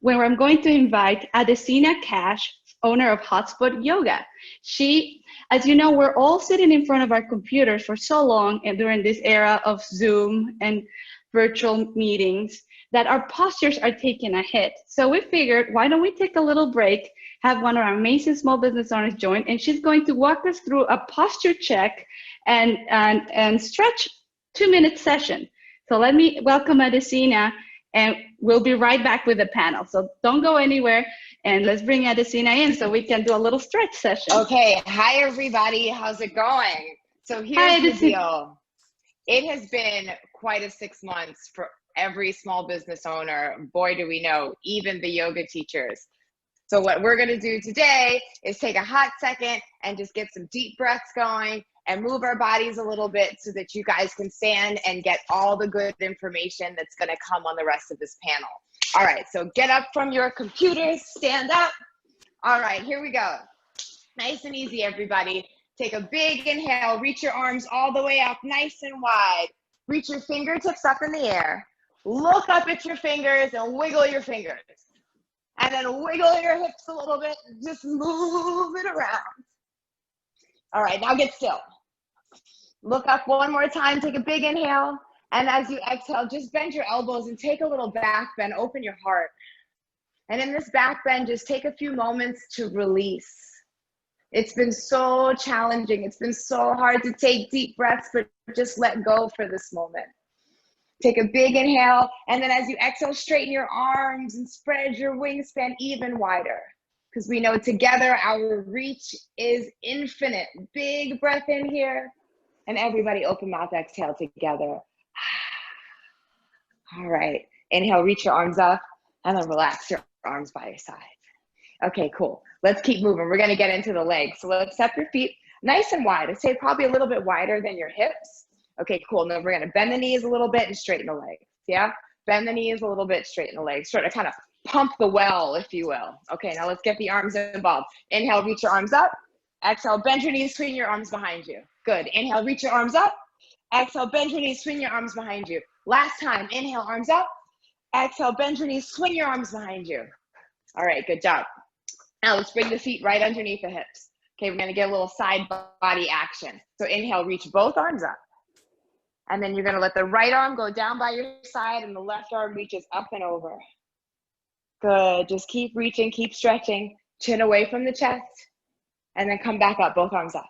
where I'm going to invite Adesina Cash, owner of Hotspot Yoga. She, as you know, we're all sitting in front of our computers for so long and during this era of Zoom and virtual meetings that our postures are taking a hit. So we figured, why don't we take a little break, have one of our amazing small business owners join, and she's going to walk us through a posture check and stretch 2-minute session. So let me welcome Adesina, and we'll be right back with the panel. So don't go anywhere, and let's bring Adesina in so we can do a little stretch session.
Okay, hi everybody, how's it going? So here's the deal. It has been quite a 6 months for every small business owner. Boy, do we know, even the yoga teachers. So what we're gonna do today is take a hot second and just get some deep breaths going and move our bodies a little bit so that you guys can stand and get all the good information that's gonna come on the rest of this panel. All right, so get up from your computers, stand up. All right, here we go. Nice and easy, everybody. Take a big inhale, reach your arms all the way up, nice and wide. Reach your fingertips up in the air. Look up at your fingers and wiggle your fingers. And then wiggle your hips a little bit, just move it around. All right, now get still. Look up one more time, take a big inhale. And as you exhale, just bend your elbows and take a little back bend, open your heart. And in this back bend, just take a few moments to release. It's been so challenging. It's been so hard to take deep breaths, but just let go for this moment. Take a big inhale, and then as you exhale, straighten your arms and spread your wingspan even wider. Because we know together our reach is infinite. Big breath in here, and everybody open mouth, exhale together. All right, inhale, reach your arms up, and then relax your arms by your side. Okay, cool. Let's keep moving. We're gonna get into the legs. So let's step your feet nice and wide. I'd say probably a little bit wider than your hips. Okay, cool. Now we're gonna bend the knees a little bit and straighten the legs, yeah? Bend the knees a little bit, straighten the legs. Sort of kind of pump the well, if you will. Okay, now let's get the arms involved. Inhale, reach your arms up. Exhale, bend your knees, swing your arms behind you. Good, inhale, reach your arms up. Exhale, bend your knees, swing your arms behind you. Last time, inhale, arms up. Exhale, bend your knees, swing your arms behind you. All right, good job. Now let's bring the feet right underneath the hips. Okay, we're gonna get a little side body action. So inhale, reach both arms up. And then you're gonna let the right arm go down by your side and the left arm reaches up and over. Good, just keep reaching, keep stretching. Chin away from the chest. And then come back up, both arms up.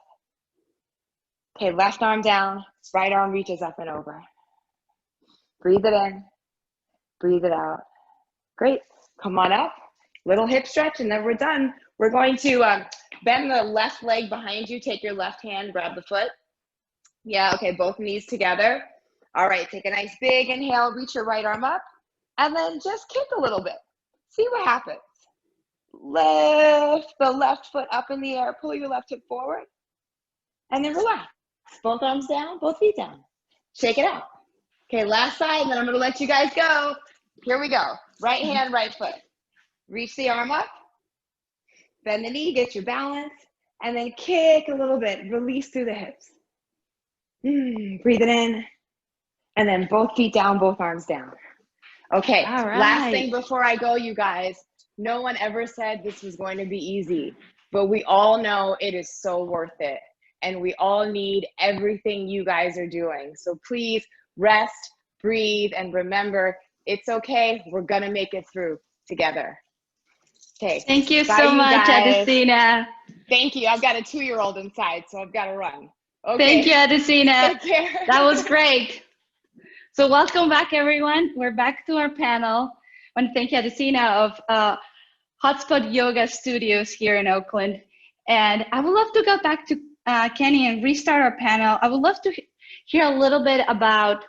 Okay, left arm down, right arm reaches up and over. Breathe it in, breathe it out. Great, come on up. Little hip stretch and then we're done. We're going to bend the left leg behind you. Take your left hand, grab the foot. Yeah, okay, both knees together. All right, take a nice big inhale, reach your right arm up, and then just kick a little bit. See what happens. Lift the left foot up in the air, pull your left hip forward, and then relax. Both arms down, both feet down. Shake it out. Okay, last side, and then I'm gonna let you guys go. Here we go. Right hand, right foot. Reach the arm up, bend the knee, get your balance, and then kick a little bit, release through the hips. Breathe it in, and then both feet down, both arms down. Okay,
all right.
Last thing before I go, you guys, no one ever said this was going to be easy, but we all know it is so worth it, and we all need everything you guys are doing. So please rest, breathe, and remember, it's okay, we're gonna make it through together. Okay.
Thank you so much, Adesina.
Thank you. I've got a 2-year-old inside, so I've got to run. Okay.
Thank you, Adesina.
Take care.
That was great. So welcome back, everyone. We're back to our panel. want to thank Adesina of Hotspot Yoga Studios here in Oakland. And I would love to go back to Kenny and restart our panel. I would love to hear a little bit about,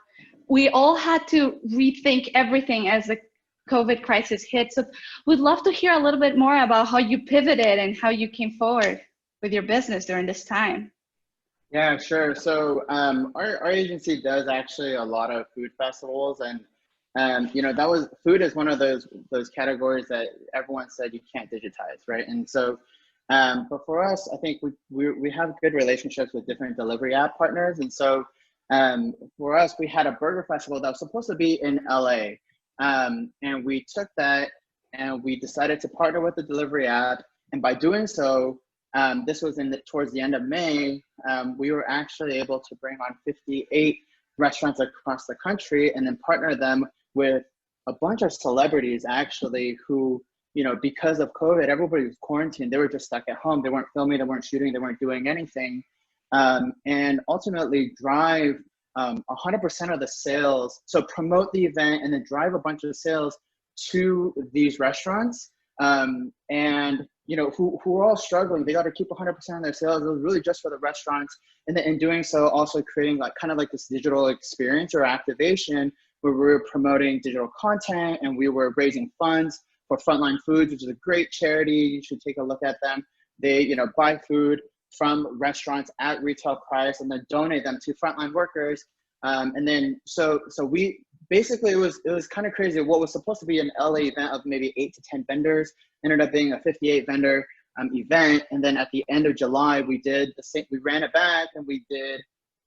we all had to rethink everything as the COVID crisis hit. So we'd love to hear a little bit more about how you pivoted and how you came forward with your business during this time.
Yeah, sure. So our agency does actually a lot of food festivals, and you know, food is one of those categories that everyone said you can't digitize, right? And so, but for us, I think we have good relationships with different delivery app partners, and so for us, we had a burger festival that was supposed to be in LA, and we took that and we decided to partner with the delivery app, and by doing so, this was towards the end of May, we were actually able to bring on 58 restaurants across the country and then partner them with a bunch of celebrities actually who, you know, because of COVID, everybody was quarantined. They were just stuck at home. They weren't filming, they weren't shooting, they weren't doing anything. And ultimately drive 100% of the sales. So promote the event and then drive a bunch of sales to these restaurants. And you know, who are all struggling. They got to keep 100% of their sales. It was really just for the restaurants. And then in doing so, also creating like kind of like this digital experience or activation where we were promoting digital content and we were raising funds for Frontline Foods, which is a great charity. You should take a look at them. They, you know, buy food from restaurants at retail price and then donate them to frontline workers. And then, so we, basically, it was kind of crazy. What was supposed to be an LA event of maybe 8 to 10 vendors ended up being a 58 vendor event. And then at the end of July, we did the same. We ran it back and we did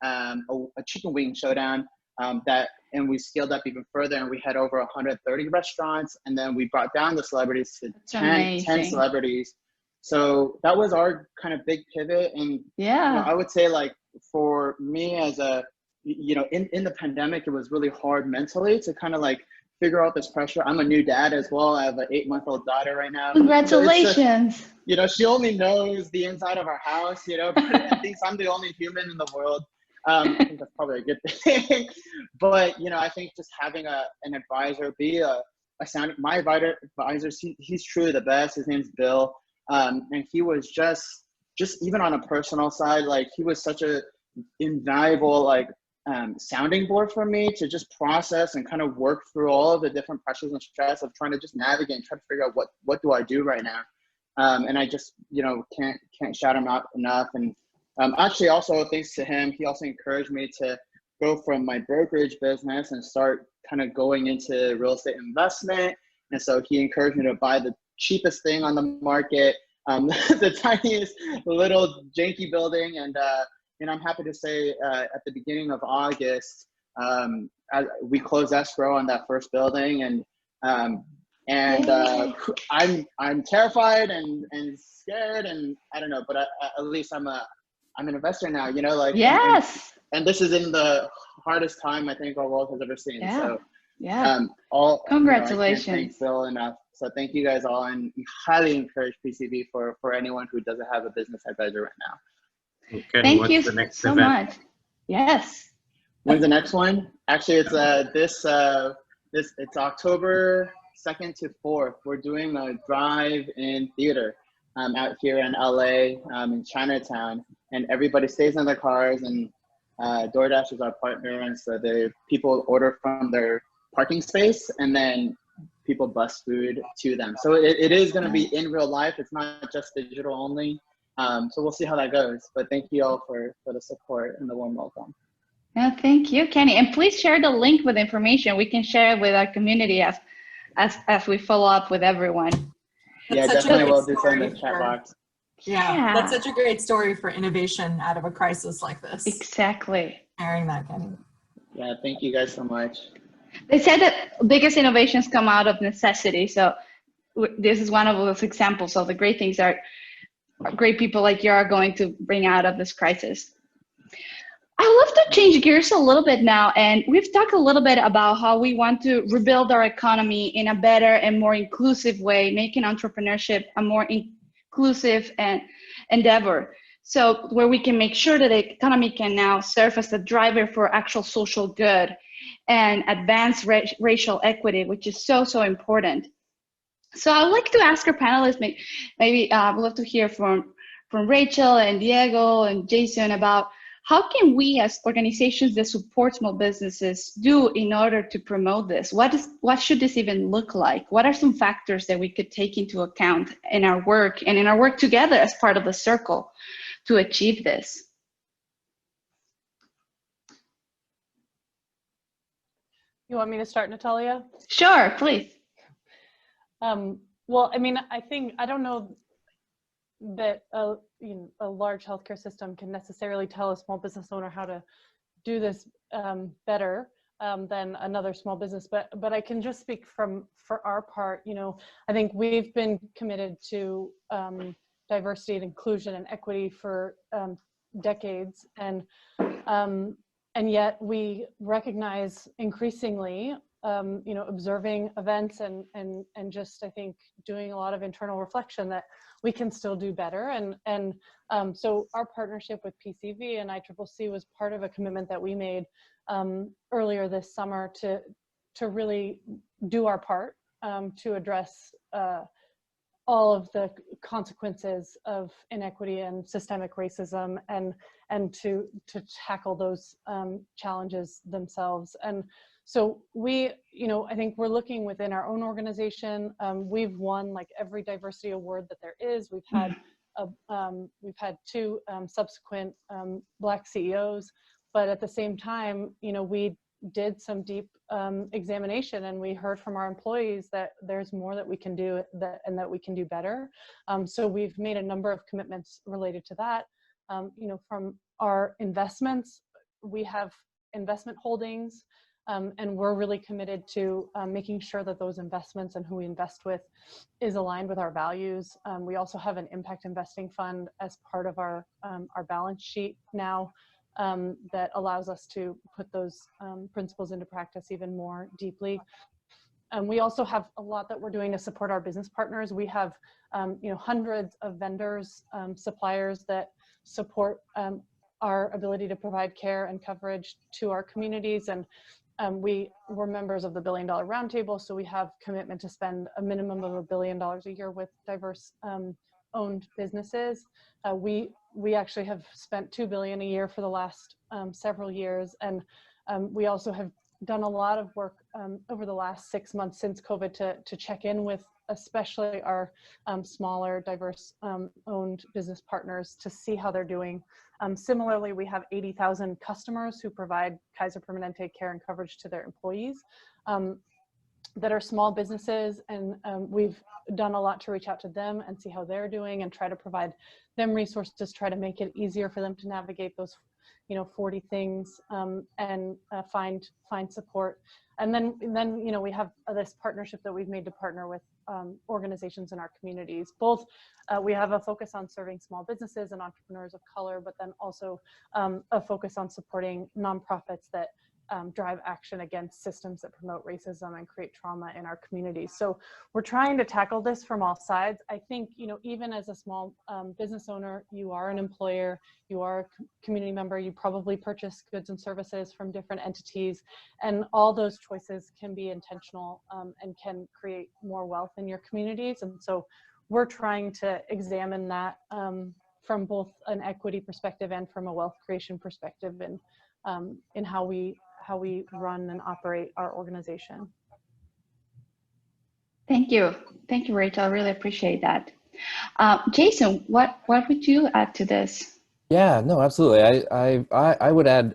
a chicken wing showdown and we scaled up even further. And we had over 130 restaurants. And then we brought down the celebrities to 10 celebrities. So that was our kind of big pivot. And
yeah,
you know, I would say like for me as a, you know, in the pandemic, it was really hard mentally to kind of like figure out this pressure. I'm a new dad as well. I have an 8-month-old daughter right now.
Congratulations.
So you know, she only knows the inside of our house, you know, but I think I'm the only human in the world. I think that's probably a good thing. But, you know, I think just having an advisor, be my advisor, he's truly the best. His name's Bill. And he was just even on a personal side, like he was such a invaluable, like, sounding board for me to just process and kind of work through all of the different pressures and stress of trying to just navigate and try to figure out what do I do right now. And I just, you know, can't shout him out enough. And actually also thanks to him, he also encouraged me to go from my brokerage business and start kind of going into real estate investment. And so he encouraged me to buy the cheapest thing on the market, the tiniest little janky building. And I'm happy to say at the beginning of August, we closed escrow on that first building, and I'm terrified and scared, and I don't know, but at least I'm an investor now, you know, like
yes.
And this is in the hardest time I think our world has ever seen.
Yeah.
So
yeah.
Congratulations. You know, I can't thank Phil enough. So thank you guys all, and highly encourage PCV for anyone who doesn't have a business advisor right now.
Okay,
thank you so much. Yes.
When's the next one? Actually, it's it's October 2nd to 4th. We're doing a drive-in theater out here in LA, in Chinatown, and everybody stays in their cars, and DoorDash is our partner, and so people order from their parking space, and then people bus food to them. So it is going to be in real life. It's not just digital only. So we'll see how that goes. But thank you all for the support and the warm welcome.
Yeah, thank you, Kenny. And please share the link with information. We can share it with our community as we follow up with everyone.
Yeah, definitely will do so in the chat box.
Yeah, that's such a great story for innovation out of a crisis like this.
Exactly.
Sharing that, Kenny.
Yeah, thank you guys so much.
They said that biggest innovations come out of necessity. So this is one of those examples of the great things that great people like you are going to bring out of this crisis. I'd love to change gears a little bit now. And we've talked a little bit about how we want to rebuild our economy in a better and more inclusive way, making entrepreneurship a more inclusive endeavor. So where we can make sure that the economy can now serve as a driver for actual social good. and advance racial equity, which is so, so important. So I would like to ask our panelists, maybe we'd love to hear from Rachel and Diego and Jason about how can we as organizations that support small businesses do in order to promote this? What should this even look like? What are some factors that we could take into account in our work and in our work together as part of the circle to achieve this?
You want me to start, Natalia?
Sure, please.
Well, I mean, I don't know that a large healthcare system can necessarily tell a small business owner how to do this better than another small business, but I can just speak for our part. I think we've been committed to diversity and inclusion and equity for decades, and yet we recognize increasingly observing events and just, I think, doing a lot of internal reflection that we can still do better. So our partnership with PCV and ICIC was part of a commitment that we made earlier this summer to really do our part to address all of the consequences of inequity and systemic racism and to tackle those challenges themselves. And so we, I think we're looking within our own organization. We've won like every diversity award that there is. We've had two subsequent Black CEOs, but at the same time, we did some deep examination, and we heard from our employees that there's more that we can do and that we can do better. So we've made a number of commitments related to that. From our investments, we have investment holdings. And we're really committed to making sure that those investments and who we invest with is aligned with our values. We also have an impact investing fund as part of our balance sheet now that allows us to put those principles into practice even more deeply. We also have a lot that we're doing to support our business partners. We have hundreds of vendors, suppliers that support our ability to provide care and coverage to our communities. And we were members of the $1 Billion Roundtable, so we have commitment to spend a minimum of $1 billion a year with diverse owned businesses. We actually have spent $2 billion a year for the last several years, and we also have done a lot of work over the last 6 months since COVID to check in with especially our smaller, diverse owned business partners to see how they're doing. Similarly, we have 80,000 customers who provide Kaiser Permanente care and coverage to their employees that are small businesses, and we've done a lot to reach out to them and see how they're doing and try to provide them resources, try to make it easier for them to navigate those 40 things and find support. And then we have this partnership that we've made to partner with organizations in our communities. Both we have a focus on serving small businesses and entrepreneurs of color, but then also a focus on supporting nonprofits that drive action against systems that promote racism and create trauma in our communities. So we're trying to tackle this from all sides. I think, even as a small business owner, you are an employer, you are a community member, you probably purchase goods and services from different entities, and all those choices can be intentional and can create more wealth in your communities. And so we're trying to examine that from both an equity perspective and from a wealth creation perspective in how we run and operate our organization.
Thank you, Rachel. I really appreciate that. Jason, what would you add to this?
Yeah, no, absolutely. I would add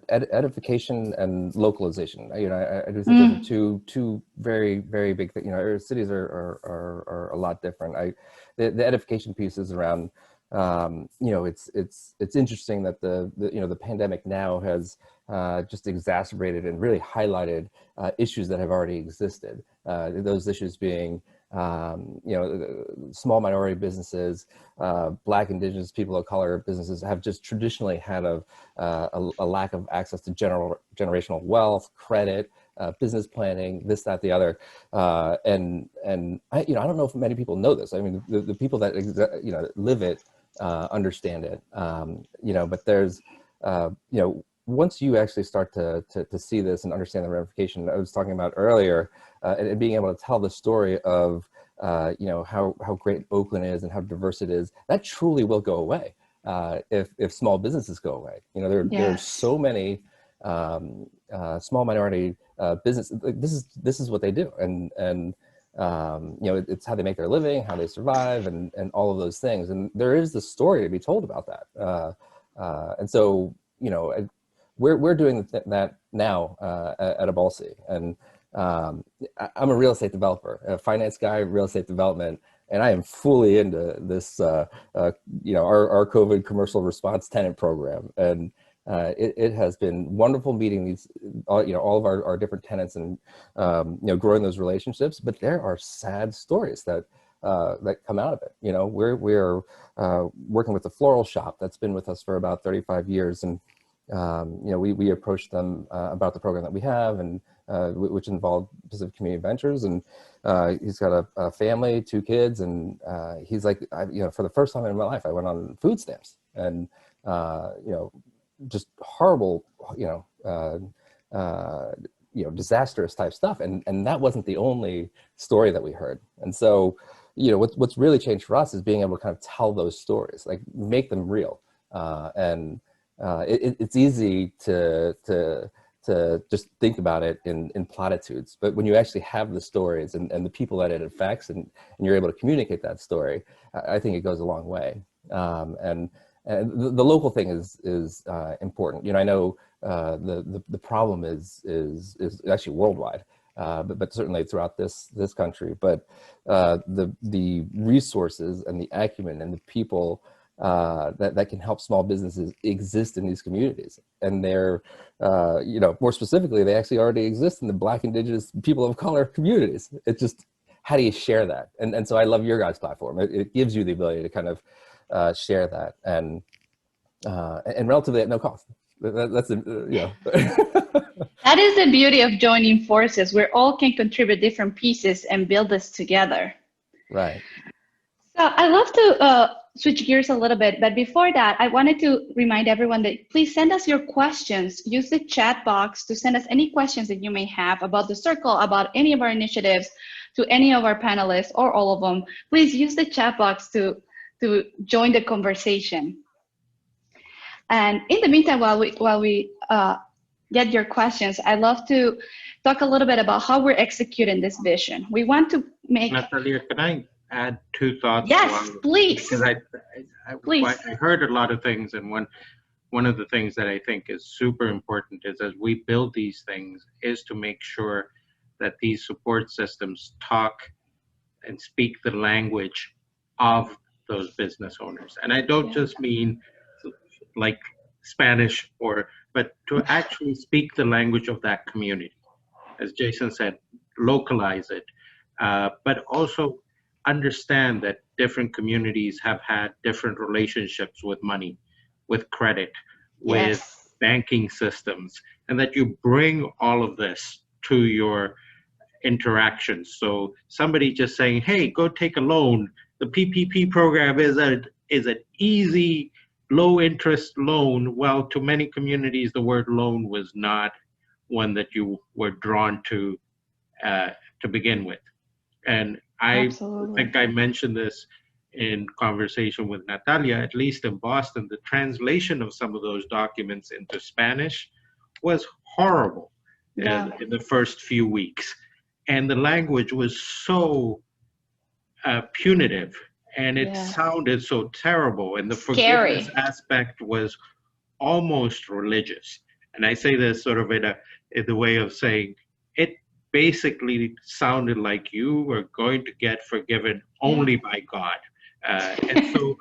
edification and localization. I do think those are two very, very big things. Our cities are a lot different. The edification piece is around. It's interesting that the pandemic now has just exacerbated and really highlighted issues that have already existed. Those issues being small minority businesses, Black, Indigenous, people of color businesses have just traditionally had a lack of access to generational wealth, credit, business planning, this, that, the other, and I don't know if many people know this. I mean, the people that live it understand it, but there's once you actually start to see this and understand the ramification I was talking about earlier, and being able to tell the story of how great Oakland is and how diverse it is, that truly will go away if small businesses go away. There are so many small minority business. This is what they do, and it's how they make their living, how they survive, and all of those things. And there is the story to be told about that. And so we're doing that now at EBALDC. And I'm a real estate developer, a finance guy, real estate development, and I am fully into this, our COVID commercial response tenant program. And it has been wonderful meeting these, all of our different tenants and, growing those relationships. But there are sad stories that come out of it. We're working with a floral shop that's been with us for about 35 years. And, we approached them about the program that we have, and which involved Pacific Community Ventures. And he's got a family, 2 kids, and he's like, for the first time in my life, I went on food stamps, and just horrible, disastrous type stuff. And that wasn't the only story that we heard. And so, what's really changed for us is being able to kind of tell those stories, like make them real. It's easy to just think about it in platitudes, but when you actually have the stories and the people that it affects, and you're able to communicate that story, I think it goes a long way. And the local thing is important. I know the problem is actually worldwide, but certainly throughout this country. But the resources and the acumen and the people that can help small businesses exist in these communities, and they're more specifically, they actually already exist in the Black, Indigenous, people of color communities. It's just, how do you share that? And so I love your guys' platform. It gives you the ability to kind of share that, and relatively at no cost. That's
That is the beauty of joining forces. We all can contribute different pieces and build this together.
Right.
So I love to switch gears a little bit, but before that, I wanted to remind everyone that please send us your questions. Use the chat box to send us any questions that you may have about the circle, about any of our initiatives, to any of our panelists or all of them. Please use the chat box to join the conversation. And in the meantime, while we get your questions, I'd love to talk a little bit about how we're executing this vision. We want to make—
Natalia, can I add 2 thoughts?
Yes, please.
Because
Please.
I heard a lot of things, and one of the things that I think is super important is, as we build these things, is to make sure that these support systems talk and speak the language of those business owners. And I don't just mean like Spanish, but to actually speak the language of that community. As Jason said, localize it, but also understand that different communities have had different relationships with money, with credit, with banking systems, and that you bring all of this to your interactions. So somebody just saying, hey, go take a loan. The PPP program is an easy, low interest loan. Well, to many communities, the word loan was not one that you were drawn to begin with. And I think I mentioned this in conversation with Natalia. At least in Boston, the translation of some of those documents into Spanish was horrible in the first few weeks. And the language was so punitive, and it sounded so terrible. And the forgiveness aspect was almost religious. And I say this sort of in the way of saying, it basically sounded like you were going to get forgiven only by God. And so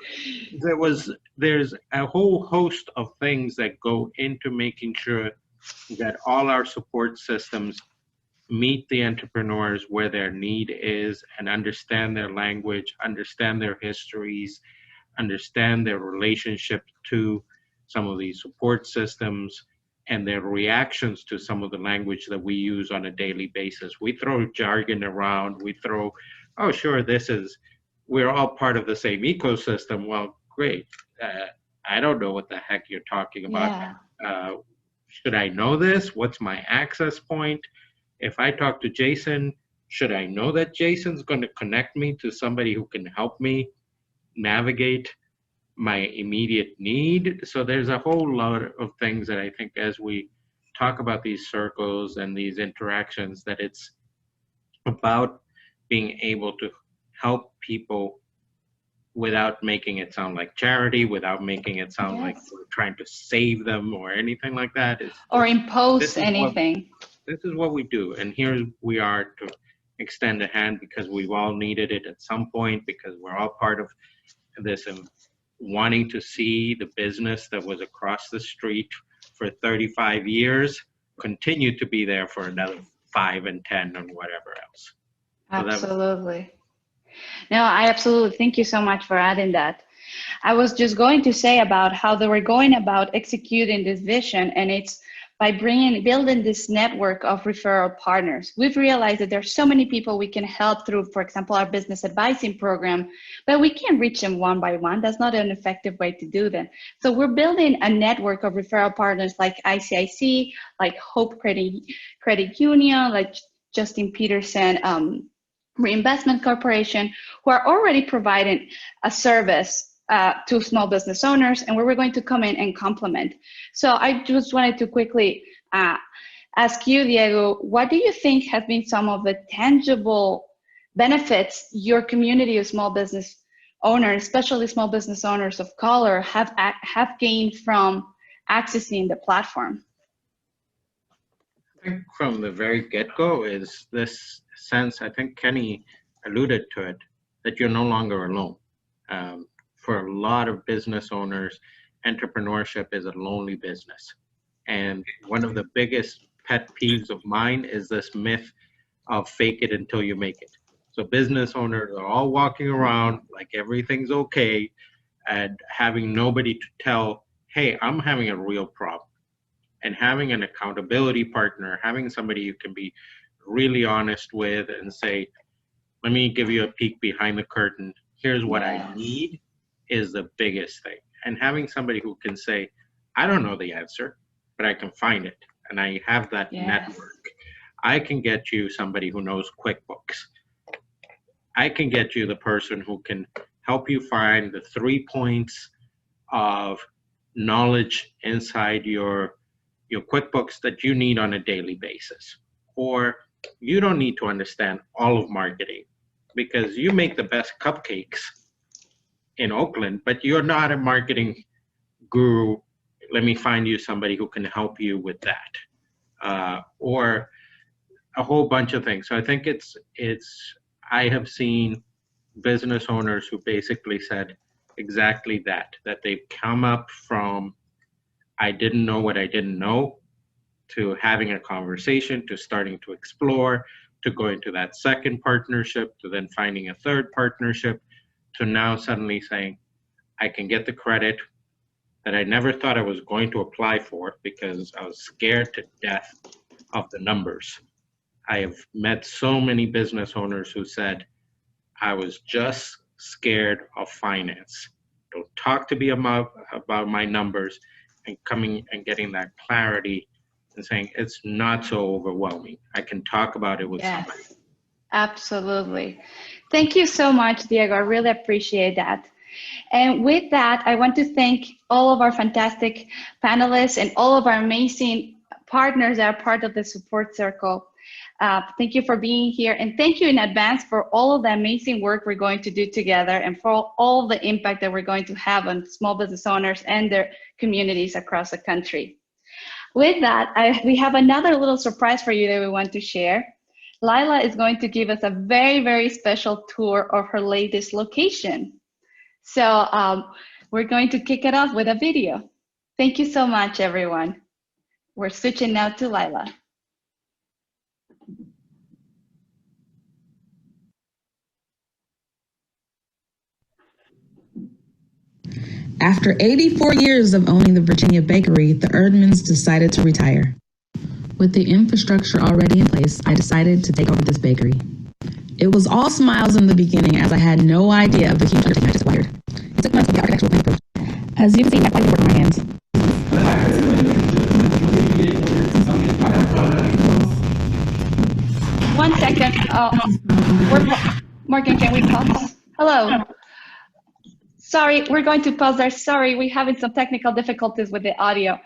there's a whole host of things that go into making sure that all our support systems meet the entrepreneurs where their need is, and understand their language, understand their histories, understand their relationship to some of these support systems, and their reactions to some of the language that we use on a daily basis. We throw jargon around, we throw, oh, sure, we're all part of the same ecosystem. Well, great. I don't know what the heck you're talking about. should I know this? What's my access point? If I talk to Jason, should I know that Jason's going to connect me to somebody who can help me navigate my immediate need? So there's a whole lot of things that I think as we talk about these circles and these interactions, that it's about being able to help people without making it sound like charity, without making it sound like we're trying to save them or anything like that.
Or impose anything.
This is what we do. And here we are to extend a hand because we've all needed it at some point, because we're all part of this and wanting to see the business that was across the street for 35 years continue to be there for another 5 and 10 and whatever else.
Absolutely. No, I absolutely, thank you so much for adding that. I was just going to say about how they were going about executing this vision, and it's by building this network of referral partners. We've realized that there's so many people we can help through, for example, our business advising program, but we can't reach them one by one. That's not an effective way to do that. So we're building a network of referral partners like ICIC, like Hope Credit Union, like Justin Peterson, Reinvestment Corporation, who are already providing a service to small business owners, and where we're going to come in and complement. So I just wanted to quickly ask you, Diego, what do you think have been some of the tangible benefits your community of small business owners, especially small business owners of color, have gained from accessing the platform?
I think from the very get-go is this sense, I think Kenny alluded to it, that you're no longer alone. For a lot of business owners, entrepreneurship is a lonely business. And one of the biggest pet peeves of mine is this myth of fake it until you make it. So business owners are all walking around like everything's okay and having nobody to tell, hey, I'm having a real problem. And having an accountability partner, having somebody you can be really honest with and say, let me give you a peek behind the curtain. Here's what I need, is the biggest thing. And having somebody who can say, I don't know the answer, but I can find it. And I have that network. I can get you somebody who knows QuickBooks. I can get you the person who can help you find the 3 points of knowledge inside your QuickBooks that you need on a daily basis. Or you don't need to understand all of marketing because you make the best cupcakes in Oakland, but you're not a marketing guru. Let me find you somebody who can help you with that. Or a whole bunch of things. So I think I have seen business owners who basically said exactly that they've come up from I didn't know what I didn't know, to having a conversation, to starting to explore, to going to that second partnership, to then finding a third partnership, to now suddenly saying, I can get the credit that I never thought I was going to apply for because I was scared to death of the numbers. I have met so many business owners who said, I was just scared of finance. Don't talk to me about my numbers, and coming and getting that clarity and saying it's not so overwhelming. I can talk about it with somebody.
Absolutely. Thank you so much, Diego. I really appreciate that. And with that, I want to thank all of our fantastic panelists and all of our amazing partners that are part of the support circle. Thank you for being here, and thank you in advance for all of the amazing work we're going to do together and for all the impact that we're going to have on small business owners and their communities across the country. With that, we have another little surprise for you that we want to share. Lila is going to give us a very, very special tour of her latest location. So we're going to kick it off with a video. Thank you so much, everyone. We're switching now to Lila.
After 84 years of owning the Virginia bakery, the Erdmans decided to retire. With the infrastructure already in place, I decided to take over this bakery. It was all smiles in the beginning as I had no idea of the huge undertaking I just acquired. It took months to get architectural plans approved. As you can see, I quite work on my hands.
1 second. Morgan, can we pause? Hello. Sorry, we're going to pause there. Sorry, we're having some technical difficulties with the audio.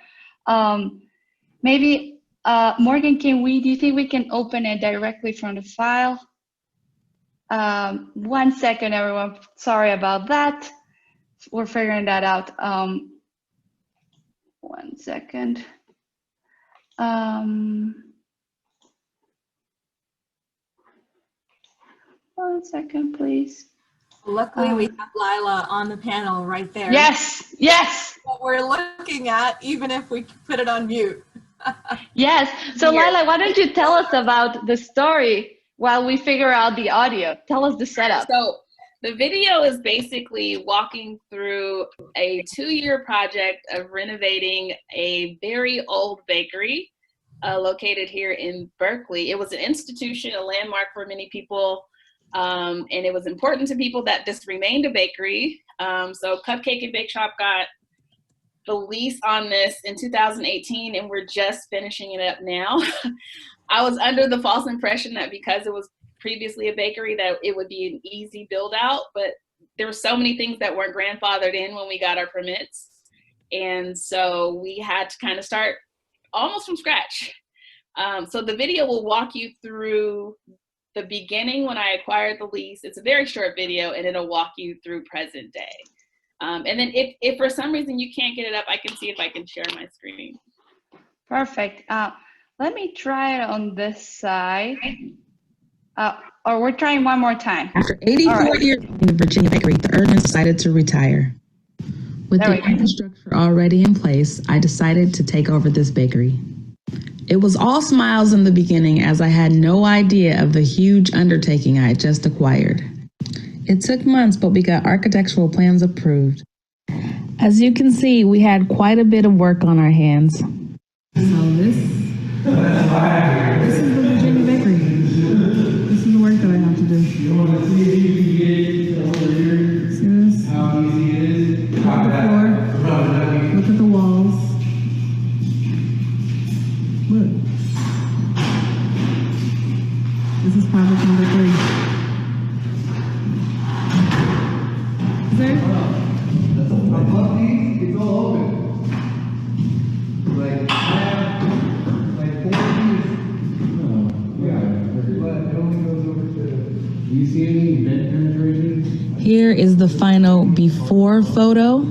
Maybe, Morgan, do you think we can open it directly from the file? 1 second, everyone. Sorry about that. We're figuring that out. 1 second. 1 second, please.
Luckily, we have Lila on the panel right there.
Yes, yes.
What we're looking at, even if we put it on mute.
Yes. So Lila, why don't you tell us about the story while we figure out the audio? Tell us the setup.
So the video is basically walking through a 2-year project of renovating a very old bakery located here in Berkeley. It was an institution, a landmark for many people. And it was important to people that this remained a bakery. So Cupcakin Bake Shop got the lease on this in 2018, and we're just finishing it up now. I was under the false impression that because it was previously a bakery that it would be an easy build out, but there were so many things that weren't grandfathered in when we got our permits. And so we had to kind of start almost from scratch. So the video will walk you through the beginning when I acquired the lease. It's a very short video, and it'll walk you through present day. And then if for some reason you can't get it up, I can see if I can share my screen.
Perfect. Let me try it on this side. Or we're trying one more time.
After 84 years in the Virginia bakery, the Erdmans decided to retire. With the infrastructure already in place, I decided to take over this bakery. It was all smiles in the beginning as I had no idea of the huge undertaking I had just acquired. It took months, but we got architectural plans approved. As you can see, we had quite a bit of work on our hands. So this is the Virginia bakery. This is the work that I have to do. See this? How easy it is. Look at the floor. Look at the walls. Look. This is project number 3. Is there?
Above these, it's all open. Like, I have like 4 feet. Yeah, but it only goes over to. Do you see any vent penetration?
Here is the final before photo.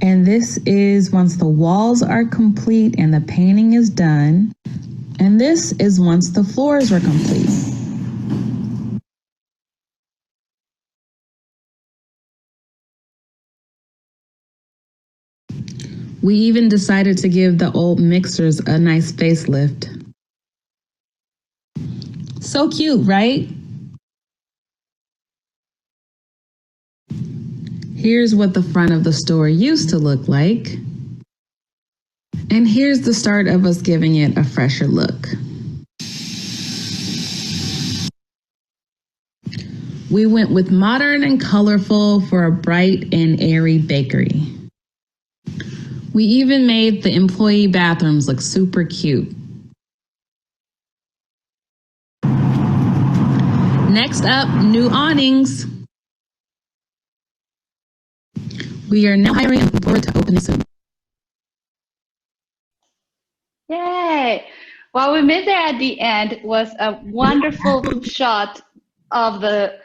And this is once the walls are complete and the painting is done. And this is once the floors were complete. We even decided to give the old mixers a nice facelift. So cute, right? Here's what the front of the store used to look like. And here's the start of us giving it a fresher look. We went with modern and colorful for a bright and airy bakery. We even made the employee bathrooms look super cute. Next up, new awnings. We are now hiring and looking forward to opening soon.
Yay! What we made there at the end was a wonderful shot of the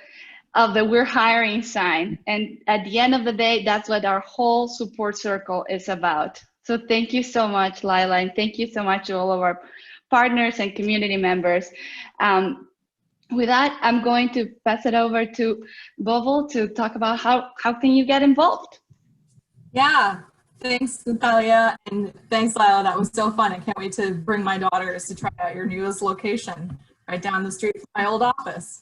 we're hiring sign. And at the end of the day, that's what our whole support circle is about. So thank you so much, Lila, and thank you so much to all of our partners and community members. With that, I'm going to pass it over to Bovel to talk about how can you get involved.
Yeah, thanks, Natalia, and thanks, Lila. That was so fun. I can't wait to bring my daughters to try out your newest location right down the street from my old office.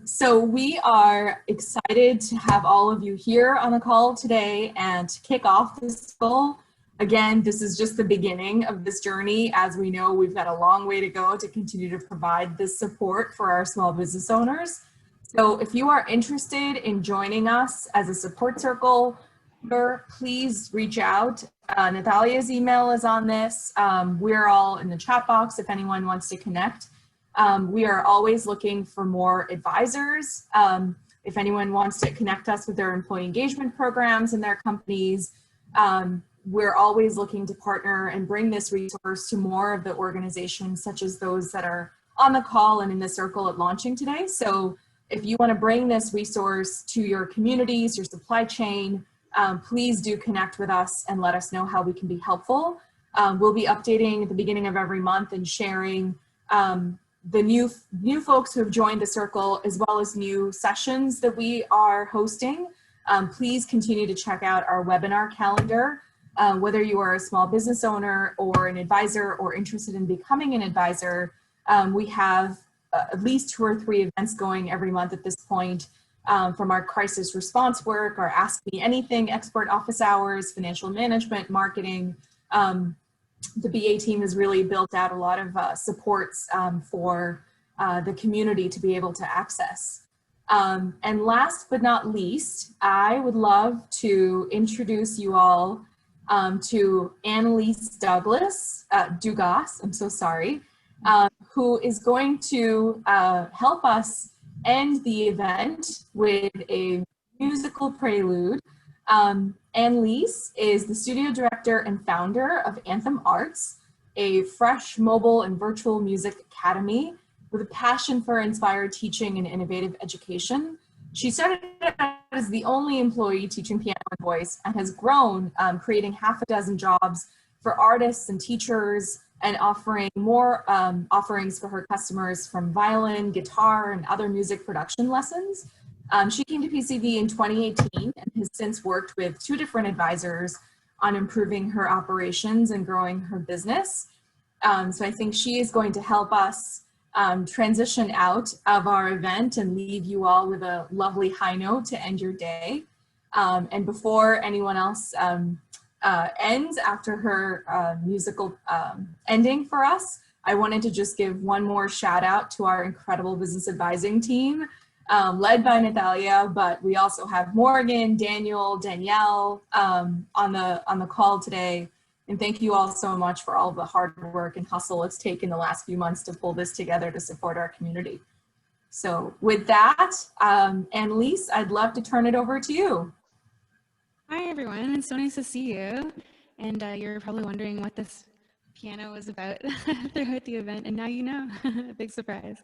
So we are excited to have all of you here on the call today and to kick off this goal. Again, this is just the beginning of this journey. As we know, we've got a long way to go to continue to provide this support for our small business owners. So if you are interested in joining us as a support circle, please reach out. Natalia's email is on this. We're all in the chat box if anyone wants to connect. We are always looking for more advisors. If anyone wants to connect us with their employee engagement programs in their companies, we're always looking to partner and bring this resource to more of the organizations, such as those that are on the call and in the circle at launching today. So if you want to bring this resource to your communities, your supply chain, please do connect with us and let us know how we can be helpful. We'll be updating at the beginning of every month and sharing the new folks who have joined the circle, as well as new sessions that we are hosting. Please continue to check out our webinar calendar. Whether you are a small business owner or an advisor or interested in becoming an advisor, we have at least 2 or 3 events going every month at this point, from our crisis response work, our Ask Me Anything expert office hours, financial management, marketing. The BA team has really built out a lot of supports for the community to be able to access. And last but not least, I would love to introduce you all to Annalise Dugas, I'm so sorry, who is going to help us end the event with a musical prelude. Annalise is the studio director and founder of Anthem Arts, a fresh mobile and virtual music academy with a passion for inspired teaching and innovative education. She started as the only employee teaching piano and voice and has grown, creating half a dozen jobs for artists and teachers and offering more offerings for her customers, from violin, guitar, and other music production lessons. She came to PCV in 2018 and has since worked with 2 different advisors on improving her operations and growing her business. So I think she is going to help us transition out of our event and leave you all with a lovely high note to end your day. And before anyone else ends after her musical ending for us, I wanted to just give one more shout out to our incredible business advising team, led by Natalia, but we also have Morgan, Daniel, Danielle on the call today. And thank you all so much for all the hard work and hustle it's taken the last few months to pull this together to support our community. So with that, Annalise, I'd love to turn it over to you.
Hi everyone, it's so nice to see you. And you're probably wondering what this piano was about throughout the event, and now you know. A big surprise.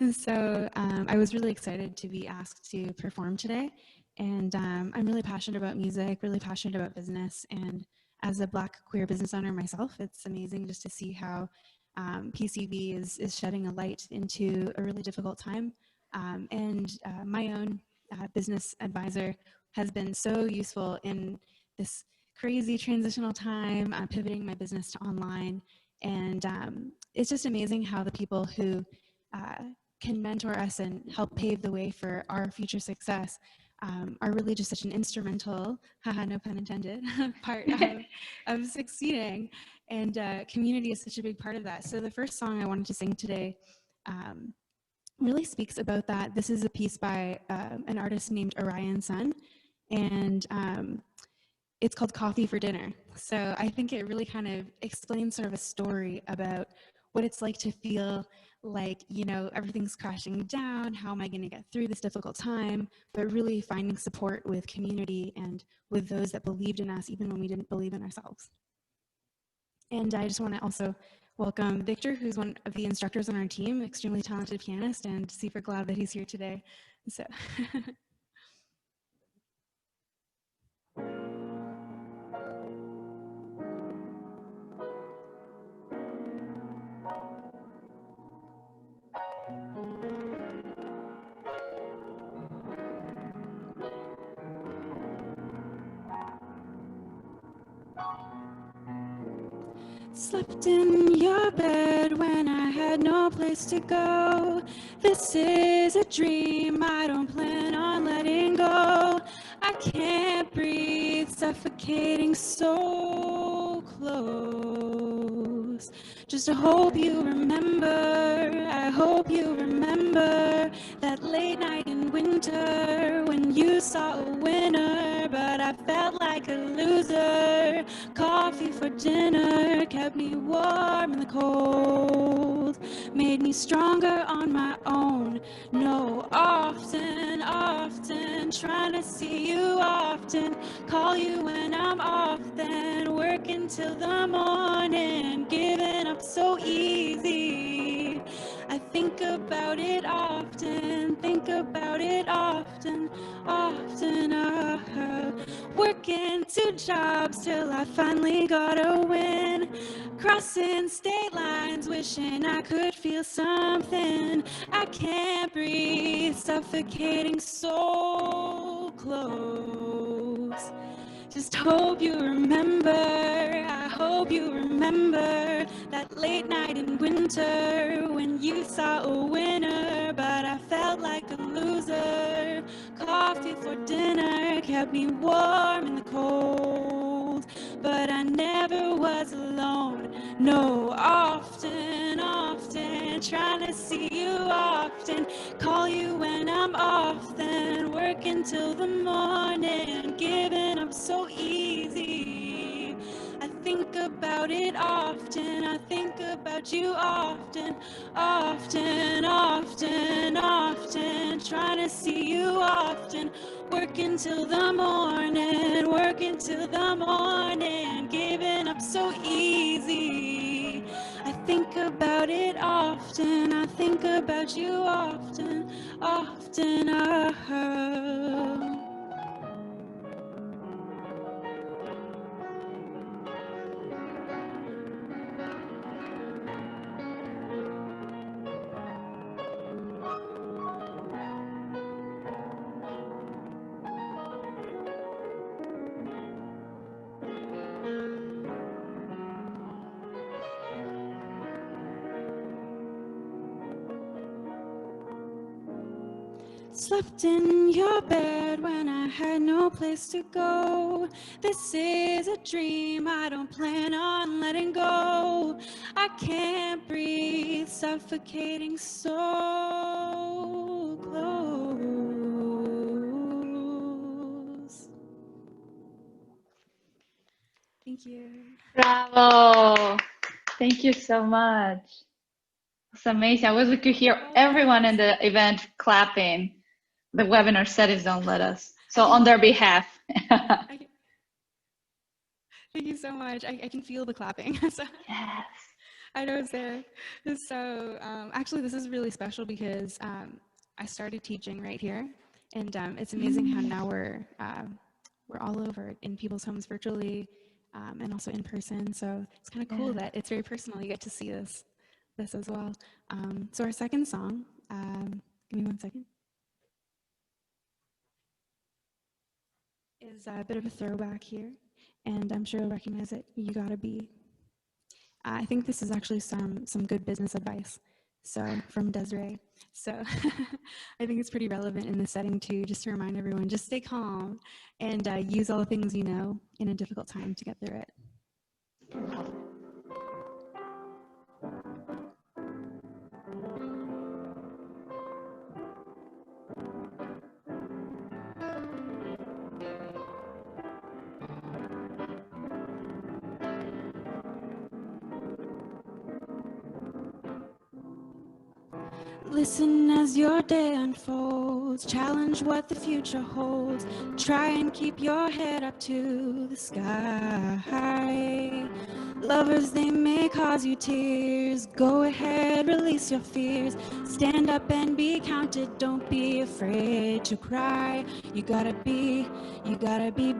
And so I was really excited to be asked to perform today, and I'm really passionate about music, really passionate about business, and as a Black queer business owner myself, it's amazing just to see how PCV is shedding a light into a really difficult time. And my own business advisor has been so useful in this crazy transitional time, pivoting my business to online. And it's just amazing how the people who can mentor us and help pave the way for our future success are really just such an instrumental, haha, no pun intended, part of succeeding. And community is such a big part of that. So the first song I wanted to sing today really speaks about that. This is a piece by an artist named Orion Sun, and it's called Coffee for Dinner. So I think it really kind of explains sort of a story about what it's like to feel like, you know, everything's crashing down. How am I going to get through this difficult time? But really finding support with community and with those that believed in us, even when we didn't believe in ourselves. And I just want to also welcome Victor, who's one of the instructors on our team, extremely talented pianist, and super glad that he's here today. So. Slept in your bed when I had no place to go. This is a dream I don't plan on letting go. I can't breathe, suffocating so close. Just hope you remember, I hope you remember that late night in winter when you saw a winner but I felt like a loser. Coffee for dinner kept me warm in the cold, made me stronger on my own. No, often trying to see you often, call you when I'm off, then working till the morning, giving up so easy. I think about it often, working 2 jobs till I finally got a win, crossing state lines, wishing I could feel something. I can't breathe, suffocating so close. Just hope you remember, I hope you remember that late night in winter when you saw a winner, but I felt like a loser. Coffee for dinner kept me warm in the cold, but I never was alone. No, often trying to see you often, call you when I'm off, then working till the morning, giving up so easy. I think about it often, I think about you often, trying to see you often, working till the morning, giving up so easy. I think about it often, I think about you often. Slept in your bed when I had no place to go. This is a dream I don't plan on letting go. I can't breathe, suffocating so close. Thank you.
Bravo. Thank you so much. It's amazing. I wish we could hear everyone in the event clapping. The webinar settings don't let us. So on their behalf.
Thank you so much. I can feel the clapping. So,
yes.
I know it's there. So actually, this is really special because I started teaching right here, and it's amazing how now we're all over in people's homes virtually and also in person. So it's kind of cool that it's very personal. You get to see this as well. So our second song, give me 1 second, is a bit of a throwback here, and I'm sure you'll recognize it. You Gotta Be. I think this is actually some good business advice. So from Desiree. So I think it's pretty relevant in this setting too, just to remind everyone, just stay calm and use all the things you know in a difficult time to get through it. Listen as your day unfolds, challenge what the future holds, try and keep your head up to the sky. Lovers, they may cause you tears, go ahead, release your fears, stand up and be counted, don't be afraid to cry. You gotta be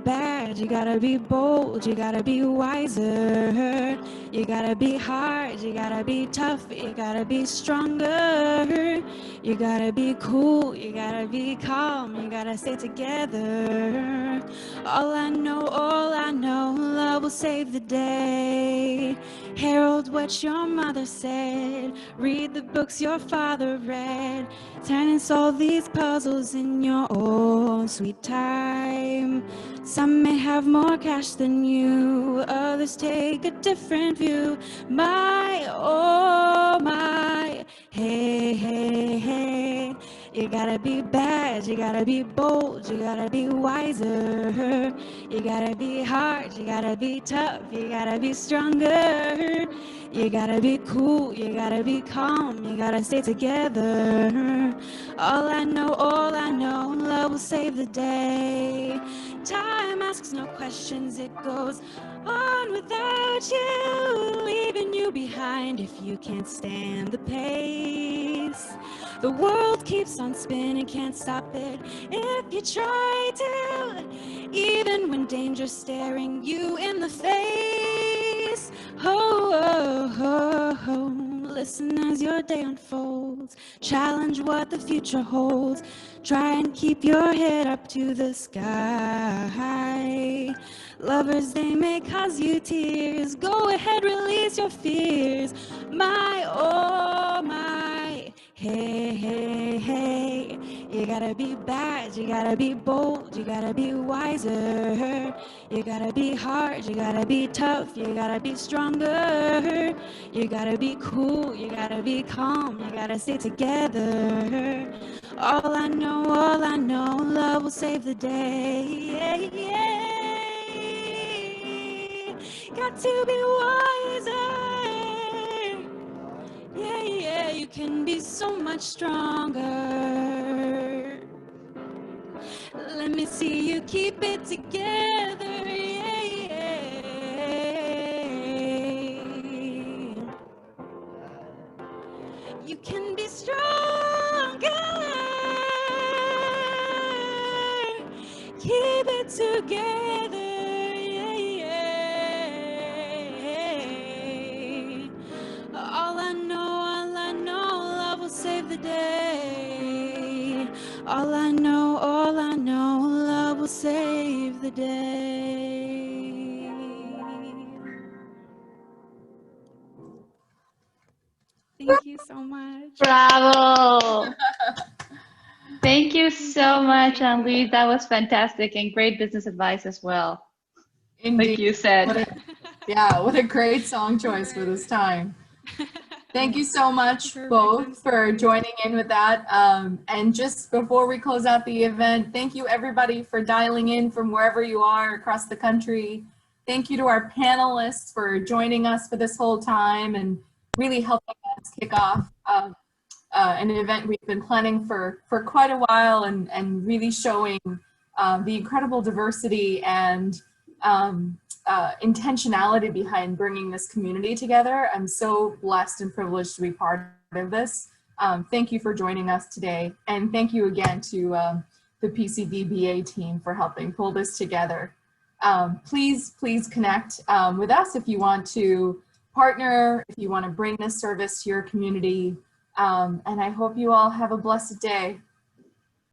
bad, you gotta be bold, you gotta be wiser, you gotta be hard, you gotta be tough, you gotta be stronger, you gotta be cool, you gotta be calm, you gotta stay together. All I know, love will save the day. Herald what your mother said, read the books your father read, turn and solve these puzzles in your own sweet time. Some may have more cash than you, others take a different view. My, oh my, hey, hey, hey. You gotta be bad, you gotta be bold, you gotta be wiser. You gotta be hard, you gotta be tough, you gotta be stronger. You gotta be cool, you gotta be calm, you gotta stay together. All I know, love will save the day. Time asks no questions, it goes on without you, leaving you behind if you can't stand the pace. The world keeps on spinning, can't stop it if you try to, even when danger's staring you in the face. Listen as your day unfolds, challenge what the future holds, try and keep your head up to the sky. Lovers, they may cause you tears, go ahead, release your fears. My, oh my, hey, hey, hey. You gotta be bad, you gotta be bold, you gotta be wiser. You gotta be hard, you gotta be tough, you gotta be stronger. You gotta be cool, you gotta be calm, you gotta stay together. All I know, love will save the day. Got to be wiser. Yeah, you can be so much stronger. Let me see you keep it together. You can be stronger. Keep it together. All I know, love will save the day. All I know, love will save the day. Thank you so much.
Bravo. Thank you so much, Annalise. That was fantastic and great business advice as well.
Indeed.
Like you said.
What a great song choice for this time. Thank you so much both for joining in with that. And just before we close out the event, thank you everybody for dialing in from wherever you are across the country. Thank you to our panelists for joining us for this whole time and really helping us kick off an event we've been planning for quite a while and really showing the incredible diversity and intentionality behind bringing this community together. I'm so blessed and privileged to be part of this. Thank you for joining us today. And thank you again to the PCV BA team for helping pull this together. Please connect with us if you want to partner, if you want to bring this service to your community. And I hope you all have a blessed day.